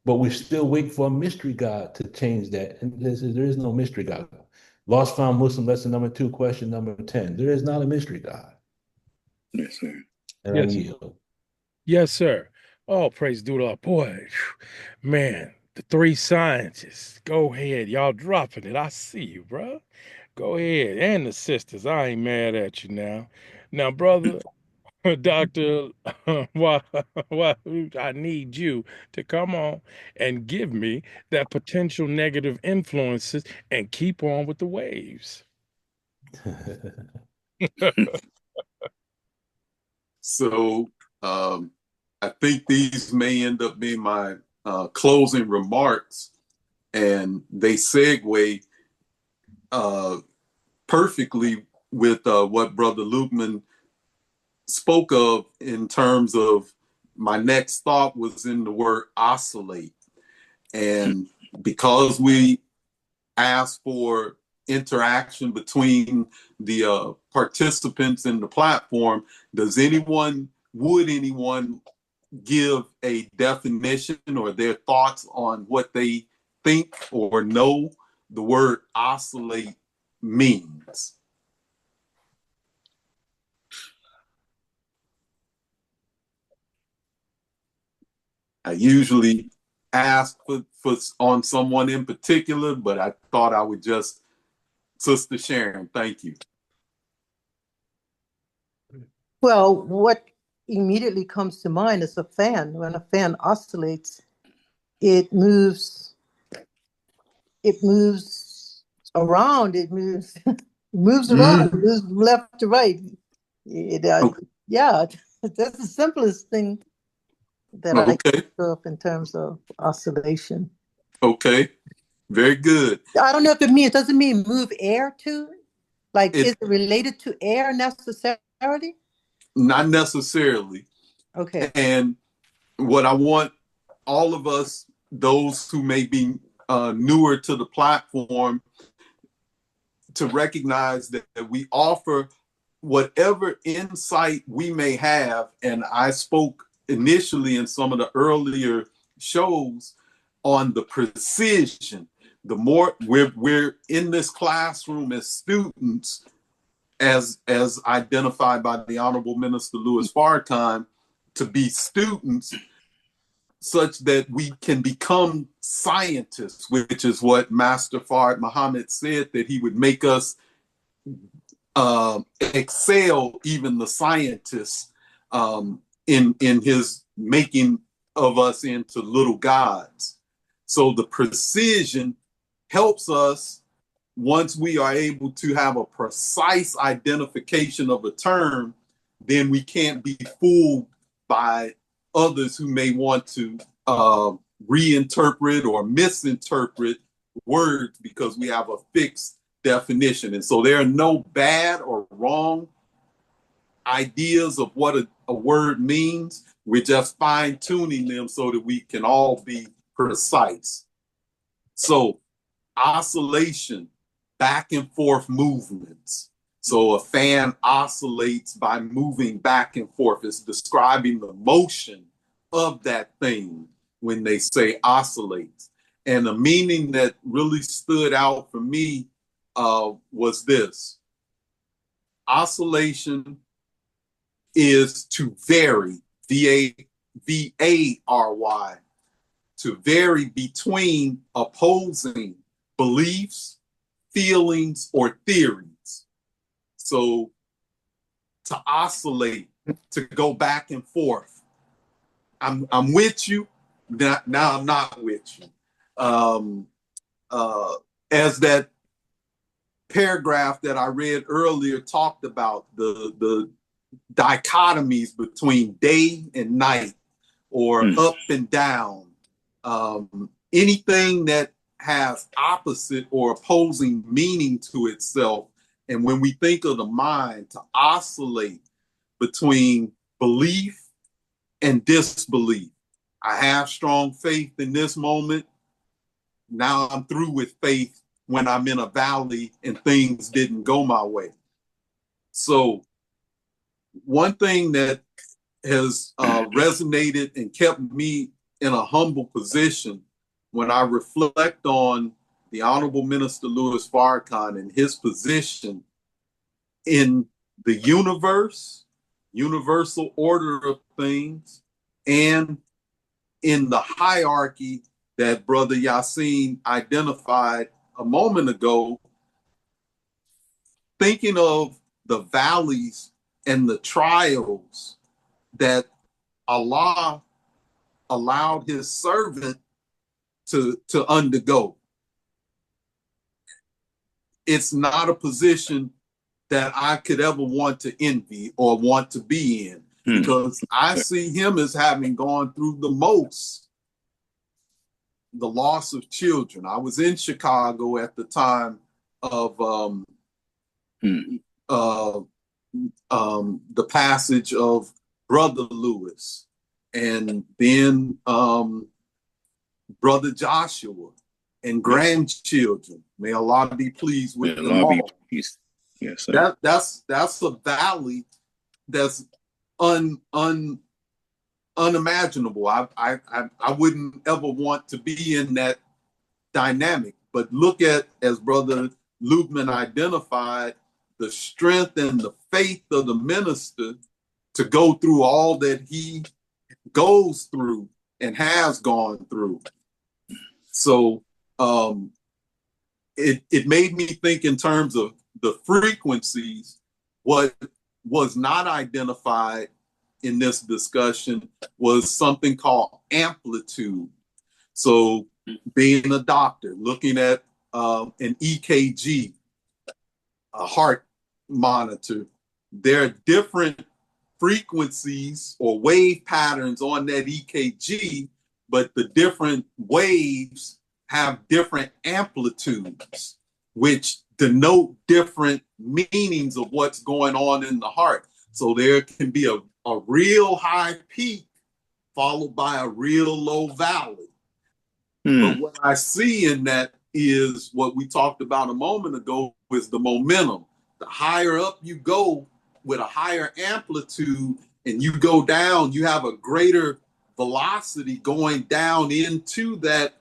But we still wait for a mystery God to change that. And there is no mystery God. Lost Found Muslim lesson number 2, question number 10. There is not a mystery God. Yes, sir. And I Yes. yield. Yes, sir. Oh, praise the Lord. Boy, man, the three scientists. Go ahead. Y'all dropping it. I see you, bro. Go ahead. And the sisters. I ain't mad at you now. Now, brother, Doctor, why, why, I need you to come on and give me that potential negative influences and keep on with the waves. So I think these may end up being my closing remarks, and they segue perfectly with what Brother Lukeman spoke of in terms of my next thought was in the word oscillate. And because we asked for interaction between the participants in the platform, would anyone give a definition or their thoughts on what they think or know the word oscillate means? I usually ask for on someone in particular, but I thought I would just, Sister Sharon, thank you. Well, what immediately comes to mind is a fan. When a fan oscillates, it moves around, it moves around, it moves from left to right. Yeah, that's the simplest thing that I can think of in terms of oscillation. Okay, very good. I don't know if does it mean move air too? Like, is it related to air necessarily? Not necessarily. Okay. And what I want all of us, those who may be newer to the platform, to recognize that we offer whatever insight we may have. And I spoke initially in some of the earlier shows on the precision. The more we're in this classroom as students, as identified by the Honorable Minister Louis Farrakhan, to be students such that we can become scientists, which is what Master Fard Muhammad said, that he would make us excel even the scientists in his making of us into little gods. So the precision helps us once we are able to have a precise identification of a term, then we can't be fooled by others who may want to reinterpret or misinterpret words because we have a fixed definition. And so there are no bad or wrong ideas of what a word means. We're just fine-tuning them so that we can all be precise. So oscillation, back and forth movements. So a fan oscillates by moving back and forth. It's describing the motion of that thing when they say oscillates. And the meaning that really stood out for me was this. Oscillation is to vary, V-A-R-Y, to vary between opposing beliefs, feelings, or theories. So to oscillate, to go back and forth. I'm with you, now I'm not with you. As that paragraph that I read earlier talked about, the dichotomies between day and night, or up and down, anything that has opposite or opposing meaning to itself And when we think of the mind to oscillate between belief and disbelief, I have strong faith in this moment. Now I'm through with faith when I'm in a valley and things didn't go my way. So one thing that has resonated and kept me in a humble position when I reflect on the Honorable Minister Louis Farrakhan and his position in the universe, universal order of things, and in the hierarchy that Brother Yassine identified a moment ago, thinking of the valleys and the trials that Allah allowed his servant to undergo. It's not a position that I could ever want to envy or want to be in, because I see him as having gone through the most, the loss of children. I was in Chicago at the time of the passage of Brother Lewis, and then Brother Joshua, and grandchildren. May Allah be pleased with them all. Yes, sir. That's a valley that's unimaginable. I wouldn't ever want to be in that dynamic. But look at, as Brother Lukeman identified, the strength and the faith of the minister to go through all that he goes through and has gone through. So it made me think in terms of the frequencies. What was not identified in this discussion was something called amplitude. So being a doctor, looking at an EKG, a heart monitor, there are different frequencies or wave patterns on that EKG, but the different waves have different amplitudes, which denote different meanings of what's going on in the heart. So there can be a real high peak followed by a real low valley. But what I see in that is what we talked about a moment ago, is the momentum. The higher up you go with a higher amplitude and you go down, you have a greater velocity going down into that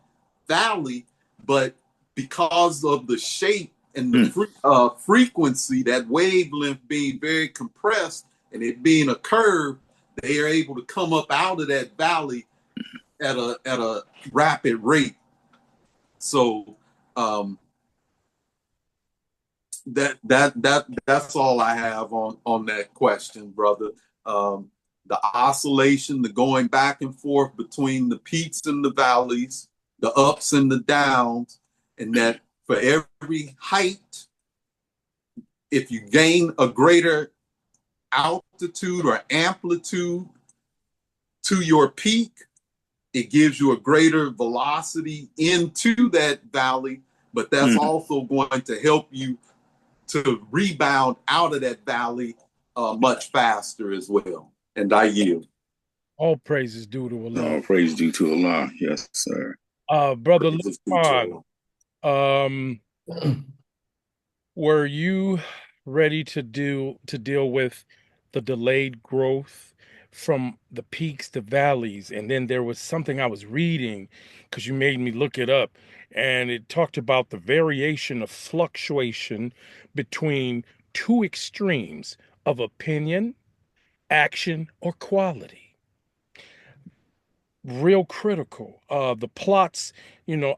valley. But because of the shape and the frequency, that wavelength being very compressed and it being a curve, they are able to come up out of that valley at a rapid rate. So that's all I have on that question, brother. The oscillation, the going back and forth between the peaks and the valleys, the ups and the downs, and that for every height, if you gain a greater altitude or amplitude to your peak, it gives you a greater velocity into that valley, but that's also going to help you to rebound out of that valley much faster as well. And I yield. All praises due to Allah. All praise due to Allah. Yes, sir. Brother Lukman, were you ready to deal with the delayed growth from the peaks to valleys? And then there was something I was reading, because you made me look it up, and it talked about the variation of fluctuation between two extremes of opinion, action, or quality. Real critical. The plots,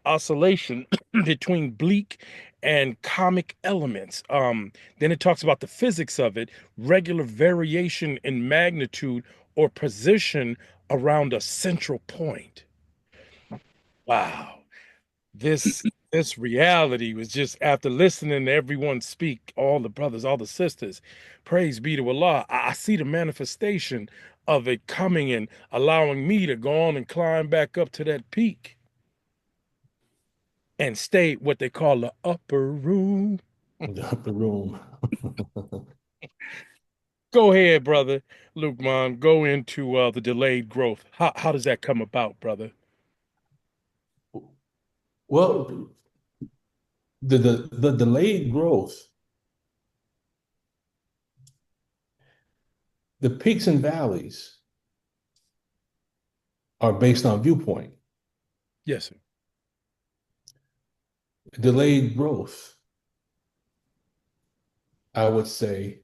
oscillation between bleak and comic elements. Then it talks about the physics of it, regular variation in magnitude or position around a central point. Wow. This reality was just, after listening to everyone speak, all the brothers, all the sisters, praise be to Allah, I see the manifestation of it coming and allowing me to go on and climb back up to that peak and stay what they call the upper room. The room. Go ahead, brother. Lukman, go into the delayed growth. How does that come about, brother? Well, the delayed growth, the peaks and valleys are based on viewpoint. Yes, sir. Delayed growth, I would say,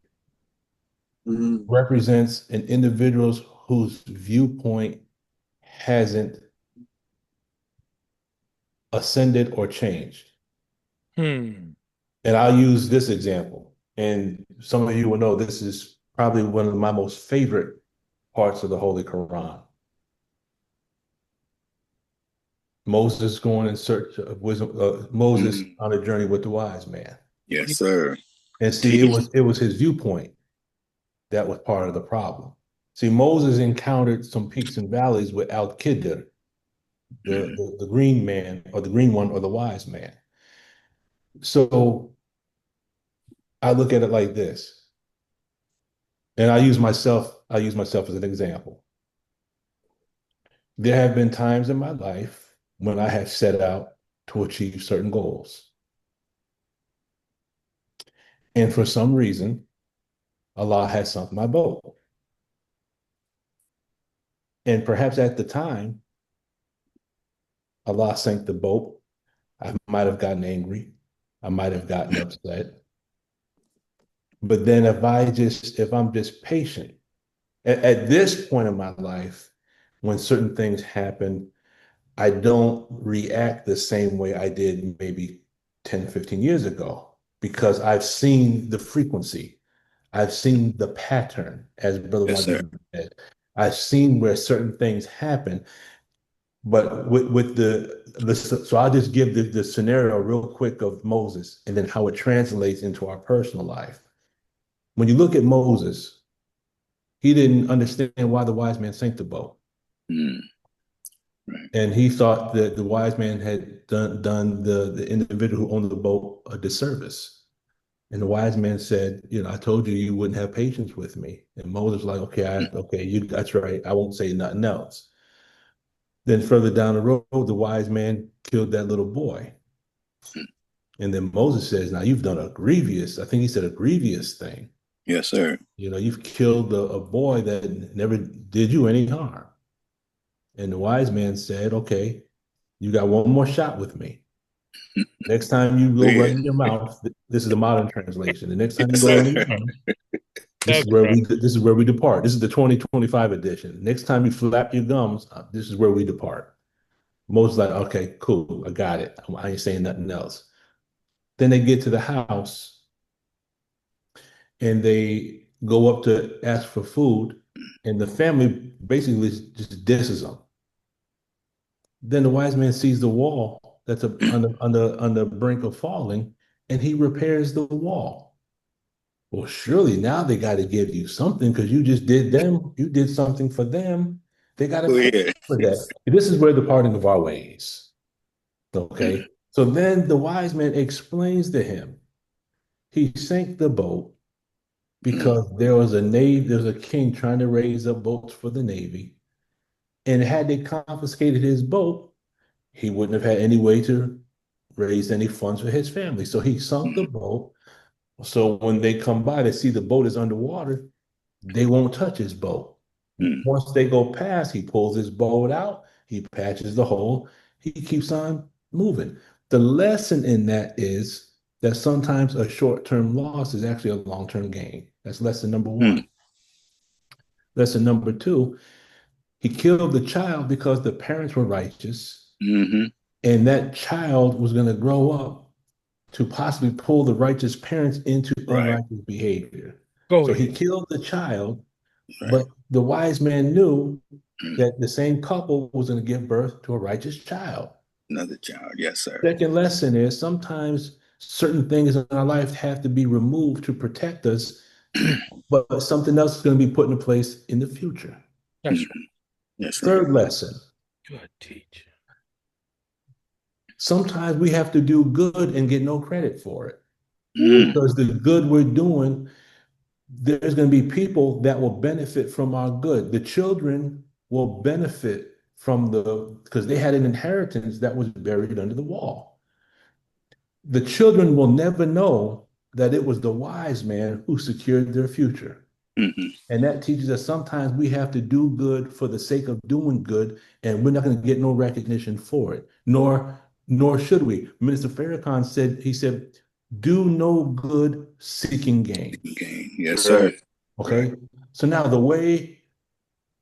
represents an individual whose viewpoint hasn't ascended or changed. Hmm. And I'll use this example. And some of you will know this is probably one of my most favorite parts of the Holy Quran. Moses going in search of wisdom, Moses on a journey with the wise man. Yes, sir. And see, it was his viewpoint that was part of the problem. See, Moses encountered some peaks and valleys with Al-Khidr, the green man, or the green one, or the wise man. So I look at it like this, and I use myself as an example. There have been times in my life when I have set out to achieve certain goals. And for some reason, Allah has sunk my boat. And perhaps at the time, Allah sank the boat. I might have gotten angry. I might have gotten upset. But then if I'm just patient, at this point in my life, when certain things happen, I don't react the same way I did maybe 10, 15 years ago because I've seen the frequency. I've seen the pattern, as Brother Yes, sir. Wajid said. I've seen where certain things happen. But with so I'll just give the scenario real quick of Moses and then how it translates into our personal life. When you look at Moses, he didn't understand why the wise man sank the boat. Mm. Right. And he thought that the wise man had done the individual who owned the boat a disservice. And the wise man said, I told you you wouldn't have patience with me. And Moses was like, okay, that's right. I won't say nothing else. Then further down the road, the wise man killed that little boy. And then Moses says, now you've done I think he said a grievous thing. Yes, sir. You've killed a boy that never did you any harm. And the wise man said, okay, you got one more shot with me. Next time you go Yeah. running your mouth, this is a modern translation. The next time you Yes, go sir. running your mouth, That's right. this is where we depart. This is the 2025 edition. Next time you flap your gums, this is where we depart. Moses like, okay, cool, I got it. I ain't saying nothing else. Then they get to the house and they go up to ask for food, and the family basically just disses them. Then the wise man sees the wall that's on the brink of falling, and he repairs the wall. Well, surely now they got to give you something because you did something for them. They got to Oh, pay yeah. for that. This is where the parting of our ways. Okay. So then the wise man explains to him, he sank the boat because there was a king trying to raise up boats for the Navy. And had they confiscated his boat, he wouldn't have had any way to raise any funds for his family. So he sunk the boat. So when they come by, they see the boat is underwater, they won't touch his boat. Once they go past, he pulls his boat out, he patches the hole, he keeps on moving. The lesson in that is that sometimes a short-term loss is actually a long-term gain. That's lesson number one. Lesson number two, he killed the child because the parents were righteous, and that child was going to grow up to possibly pull the righteous parents into Right. unrighteous behavior. Go So he ahead. killed the child, Right. but the wise man knew that the same couple was going to give birth to a righteous child. Another child. Yes, sir. Second lesson is sometimes certain things in our life have to be removed to protect us, but something else is going to be put in place in the future. That's right. That's right. Third lesson. Good teacher. Sometimes we have to do good and get no credit for it. Because the good we're doing, there's going to be people that will benefit from our good. The children will benefit from because they had an inheritance that was buried under the wall. The children will never know that it was the wise man who secured their future. And that teaches us sometimes we have to do good for the sake of doing good, and we're not going to get no recognition for it, nor should we. Minister Farrakhan said, he said, do no good seeking gain. Yes, sir. Okay. So now the way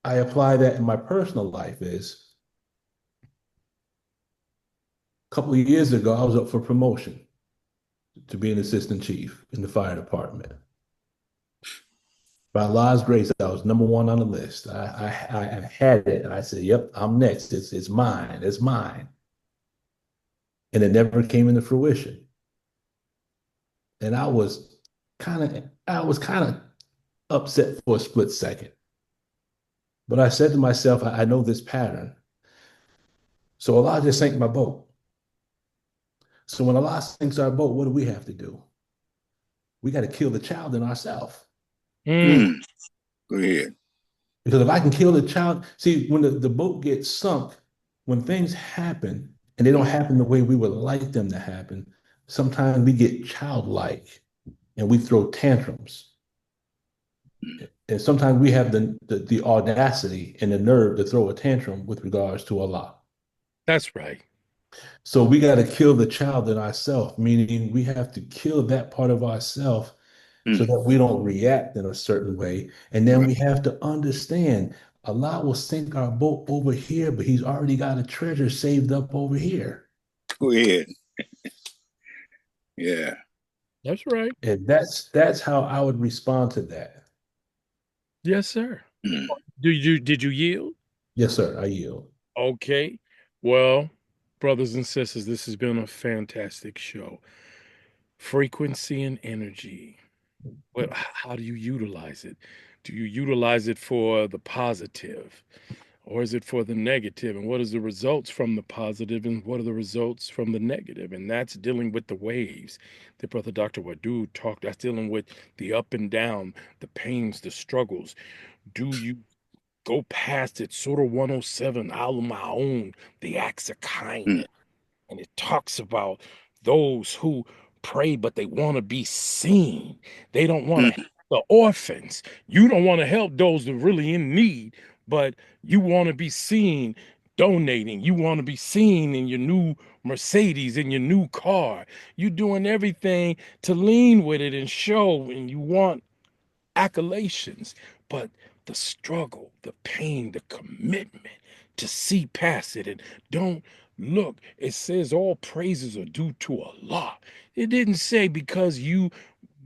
I apply that in my personal life is a couple of years ago, I was up for promotion to be an assistant chief in the fire department. By Allah's grace, I was number one on the list. I had it. I said, "Yep, I'm next. It's mine. It's mine." And it never came into fruition. And I was kind of upset for a split second. But I said to myself, I know this pattern. So Allah just sank my boat. So when Allah sinks our boat, what do we have to do? We got to kill the child in ourselves. Go ahead. Because if I can kill the child, see, when the boat gets sunk, when things happen and they don't happen the way we would like them to happen, sometimes we get childlike and we throw tantrums. And sometimes we have the audacity and the nerve to throw a tantrum with regards to Allah. That's right. So we got to kill the child in ourselves, meaning we have to kill that part of ourselves so that we don't react in a certain way. And then we have to understand Allah will sink our boat over here, but He's already got a treasure saved up over here. Go ahead. Yeah. That's right. And that's how I would respond to that. Yes, sir. Did you yield? Yes, sir. I yield. Okay. Well, brothers and sisters, this has been a fantastic show. Frequency and energy. Well, how do you utilize it? Do you utilize it for the positive, or is it for the negative? And what is the results from the positive, and what are the results from the negative? And that's dealing with the waves that Brother Dr. Wadu talked. That's dealing with the up and down, the pains, the struggles. Do you go past it? Surah 107, Al Ma'un, the acts of kindness. And it talks about those who pray, but they want to be seen. They don't want to help the orphans. You don't want to help those that are really in need, but you want to be seen donating. You want to be seen in your new Mercedes, in your new car. You're doing everything to lean with it and show, and you want accolations, but the struggle, the pain, the commitment to see past it and don't look. It says all praises are due to Allah. It didn't say because you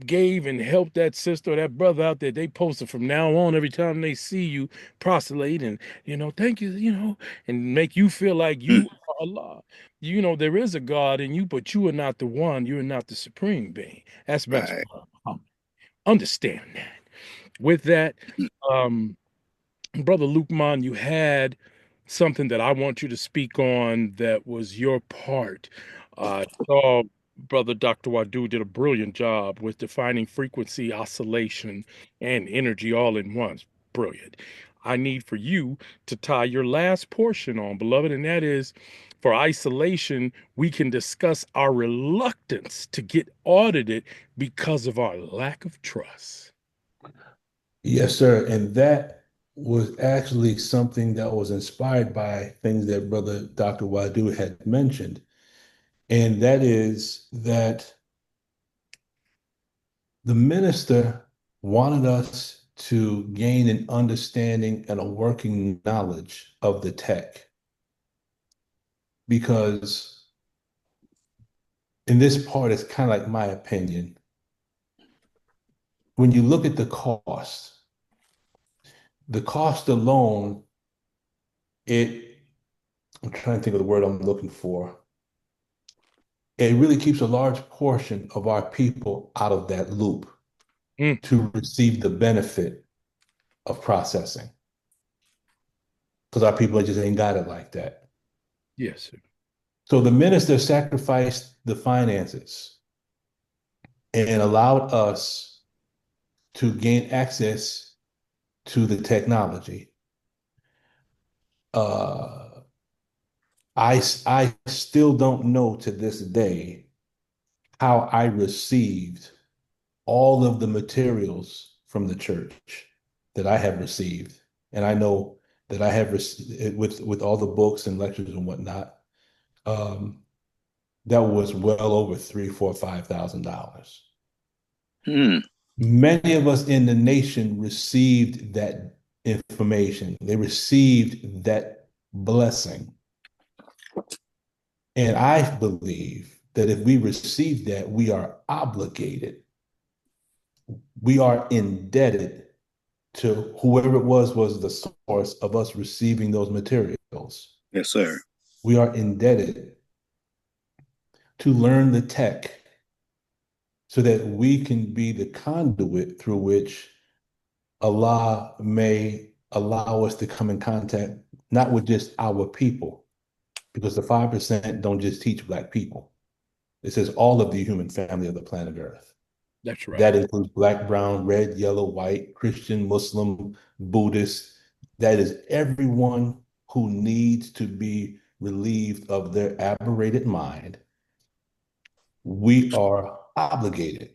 gave and helped that sister or that brother out there, they posted from now on every time they see you proselyte and thank you, and make you feel like you are Allah. There is a God in you, but you are not the one. You are not the supreme being. That's Master Muhammad. Understand that. With that, Brother Lukman, you had something that I want you to speak on that was your part. I saw Brother Dr. Wadu did a brilliant job with defining frequency, oscillation, and energy all in once. Brilliant. I need for you to tie your last portion on, beloved, and that is for isolation, we can discuss our reluctance to get audited because of our lack of trust. Yes, sir. And that was actually something that was inspired by things that Brother Dr. Wadu had mentioned. And that is that the minister wanted us to gain an understanding and a working knowledge of the tech. Because in this part, it's kind of like my opinion. When you look at the cost alone, I'm trying to think of the word I'm looking for. It really keeps a large portion of our people out of that loop to receive the benefit of processing. Because our people just ain't got it like that. Yes, sir. So the minister sacrificed the finances and allowed us to gain access to the technology. I still don't know to this day how I received all of the materials from the church that I have received. And I know that I have received with all the books and lectures and whatnot. That was well over $3, $4, $5,000. Many of us in the nation received that information. They received that blessing. And I believe that if we receive that, we are obligated. We are indebted to whoever it was the source of us receiving those materials. Yes, sir. We are indebted to learn the tech so that we can be the conduit through which Allah may allow us to come in contact, not with just our people, because the 5% don't just teach Black people. It says all of the human family of the planet Earth. That's right. That includes Black, brown, red, yellow, white, Christian, Muslim, Buddhist. That is everyone who needs to be relieved of their aberrated mind. We are obligated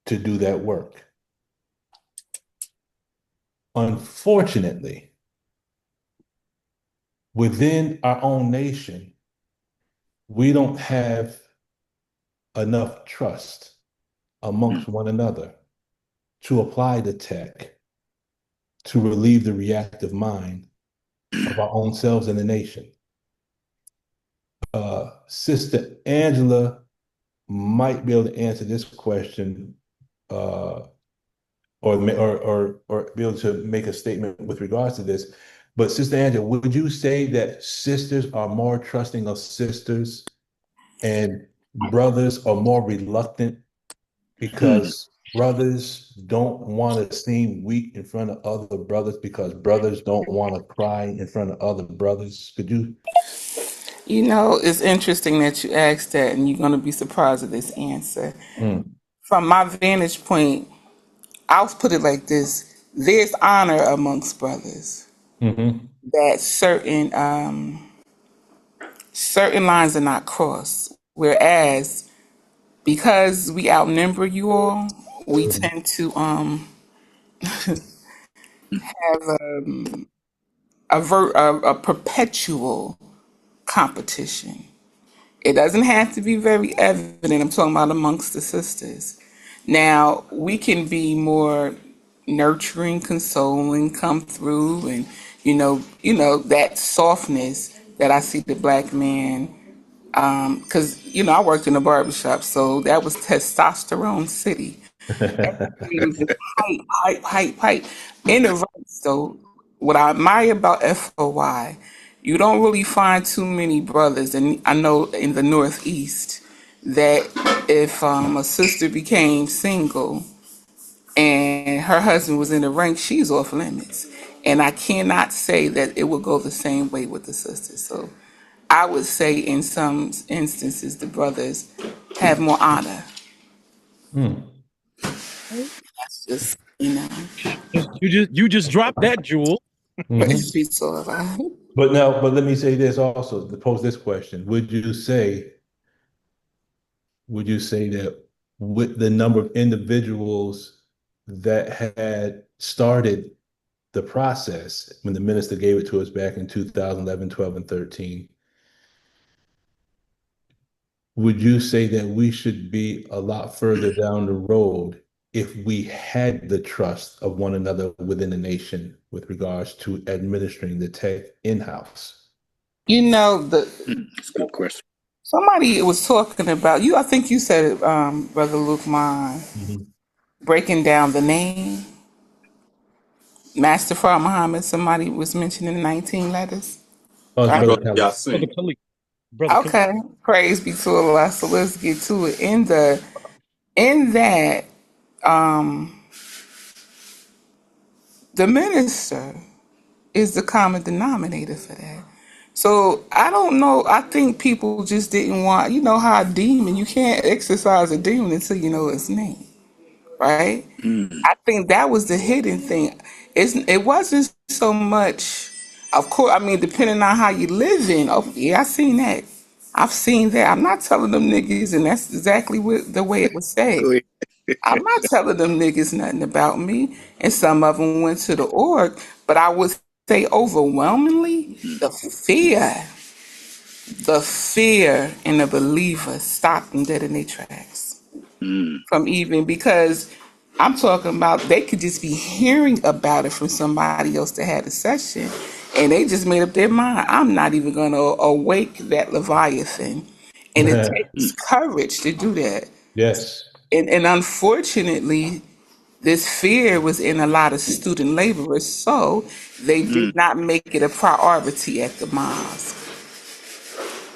to do that work. Unfortunately, within our own nation, we don't have enough trust amongst one another to apply the tech to relieve the reactive mind of our own selves and the nation. Sister Angela might be able to answer this question or be able to make a statement with regards to this. But Sister Angela, would you say that sisters are more trusting of sisters and brothers are more reluctant because brothers don't want to seem weak in front of other brothers because brothers don't want to cry in front of other brothers? Could you? You know, it's interesting that you asked that, and you're going to be surprised at this answer. From my vantage point, I'll put it like this: there's honor amongst brothers. That certain lines are not crossed. Whereas, because we outnumber you all, we tend to have a perpetual competition. It doesn't have to be very evident. I'm talking about amongst the sisters. Now, we can be more nurturing, consoling, come through, and that softness that I see the Black man. Because I worked in a barbershop, so that was testosterone city. Everything was just hype, hype, hype, hype. In the ranks, though, what I admire about FOY, you don't really find too many brothers, and I know in the Northeast that if a sister became single and her husband was in the ranks, she's off limits. And I cannot say that it would go the same way with the sisters. So I would say in some instances the brothers have more honor. That's just, You just dropped that jewel. Peace all around. But let me say this also to pose this question. Would you say that with the number of individuals that had started the process when the minister gave it to us back in 2011, 12, and 13, would you say that we should be a lot further down the road if we had the trust of one another within the nation with regards to administering the tech in-house? That's a good question. Somebody was talking about you. I think you said it, Brother Lukman, breaking down the name. Master Fard Muhammad. Somebody was mentioning 19 letters. Oh, it's Right? Brother Kelly. Brother Khalid. Brother Okay. Praise be to Allah. So let's get to it. In that, the minister is the common denominator for that. So I don't know. I think people just didn't want, you know, how a demon, you can't exercise a demon until you know its name, right? Mm. I think that was the hidden thing. It wasn't so much, of course, I mean, depending on how you live in. Oh, yeah, I seen that. I've seen that. I'm not telling them niggas, and that's exactly what the way it was said. Go ahead. I'm not telling them niggas nothing about me. And some of them went to the org, but I would say overwhelmingly, Mm. the fear in the believers stopped them dead in their tracks. Mm. From even because I'm talking about they could just be hearing about it from somebody else that had a session and they just made up their mind. I'm not even going to awake that Leviathan. And it takes Mm. courage to do that. Yes. And unfortunately, this fear was in a lot of student laborers, so they Mm. did not make it a priority at the mosque.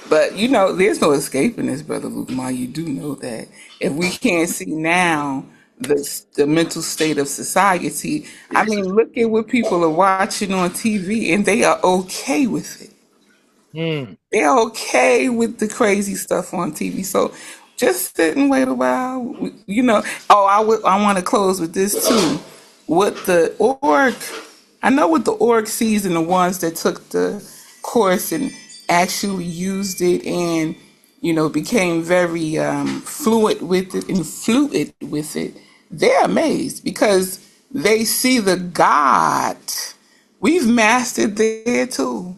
But you know, there's no escaping this, Brother Lukman. You do know that. If we can't see now the mental state of society, I Yes. mean, look at what people are watching on TV and they are okay with it. Mm. They're okay with the crazy stuff on TV. So just sit and wait a while. You know. Oh, I want to close with this too. What the org, I know what the org sees in the ones that took the course and actually used it and became very fluid with it. They're amazed because they see the God. We've mastered there too.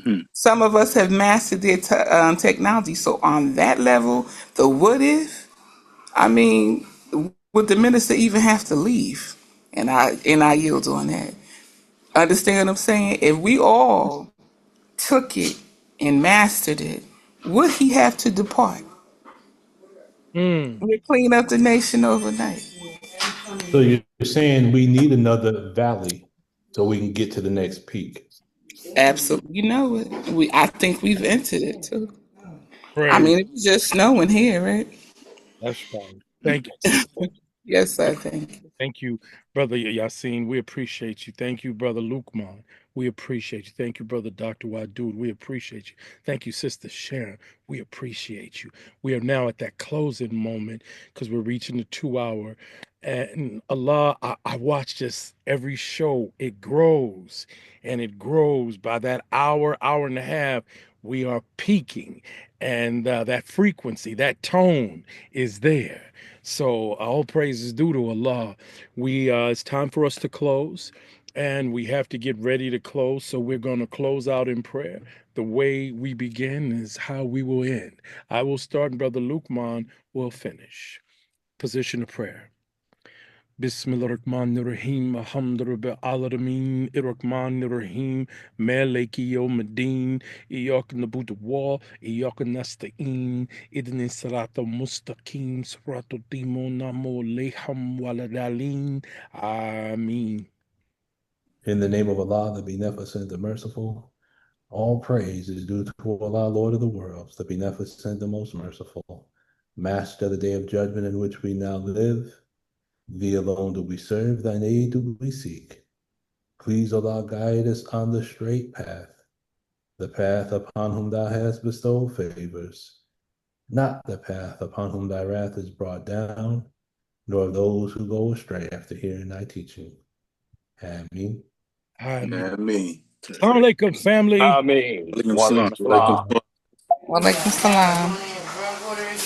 Mm. Some of us have mastered their technology. So on that level, the what if, I mean, would the minister even have to leave? And I yield on that. Understand what I'm saying? If we all took it and mastered it, would he have to depart? Mm. We'd clean up the nation overnight. So you're saying we need another valley so we can get to the next peak. Absolutely. You know it. I think we've entered it too. I Praise. mean, it was just snowing here, right? That's fine. Thank you, sister. Yes, I think. Thank you, Brother Yassine. We appreciate you. Thank you, Brother Lukman. We appreciate you. Thank you, Brother Dr. Wadud. We appreciate you. Thank you, Sister Sharon. We appreciate you. We are now at that closing moment because we're reaching the 2 hour. And Allah, I watch this every show. It grows and it grows by that hour, hour and a half. We are peaking, and that frequency, that tone is there. So all praise is due to Allah. It's time for us to close, and we have to get ready to close. So we're going to close out in prayer. The way we begin is how we will end. I will start, and Brother Lukman will finish. Position of prayer. Bismillahirrahmanirrahim. Alhamdulillah alamin. Irrahmanirrahim. Maliki yawmiddin. Iyyaka na'budu wa iyyaka nasta'in. Idina siratal mustaqim. Siratal namo leham waladalin. Ameen. In the name of Allah, the Beneficent, the Merciful, all praise is due to Allah, Lord of the worlds, the Beneficent, the Most Merciful, Master of the Day of Judgment in which we now live. Thee alone do we serve, thine aid do we seek. Please, Allah, guide us on the straight path, the path upon whom thou hast bestowed favors, not the path upon whom thy wrath is brought down, nor those who go astray after hearing thy teaching. Ameen. Ameen. Yeah, me. Assalamu alaikum, family. I mean, Alaikum wa salam. alaikum Alaikum salam. salam. Wa alaikum salam.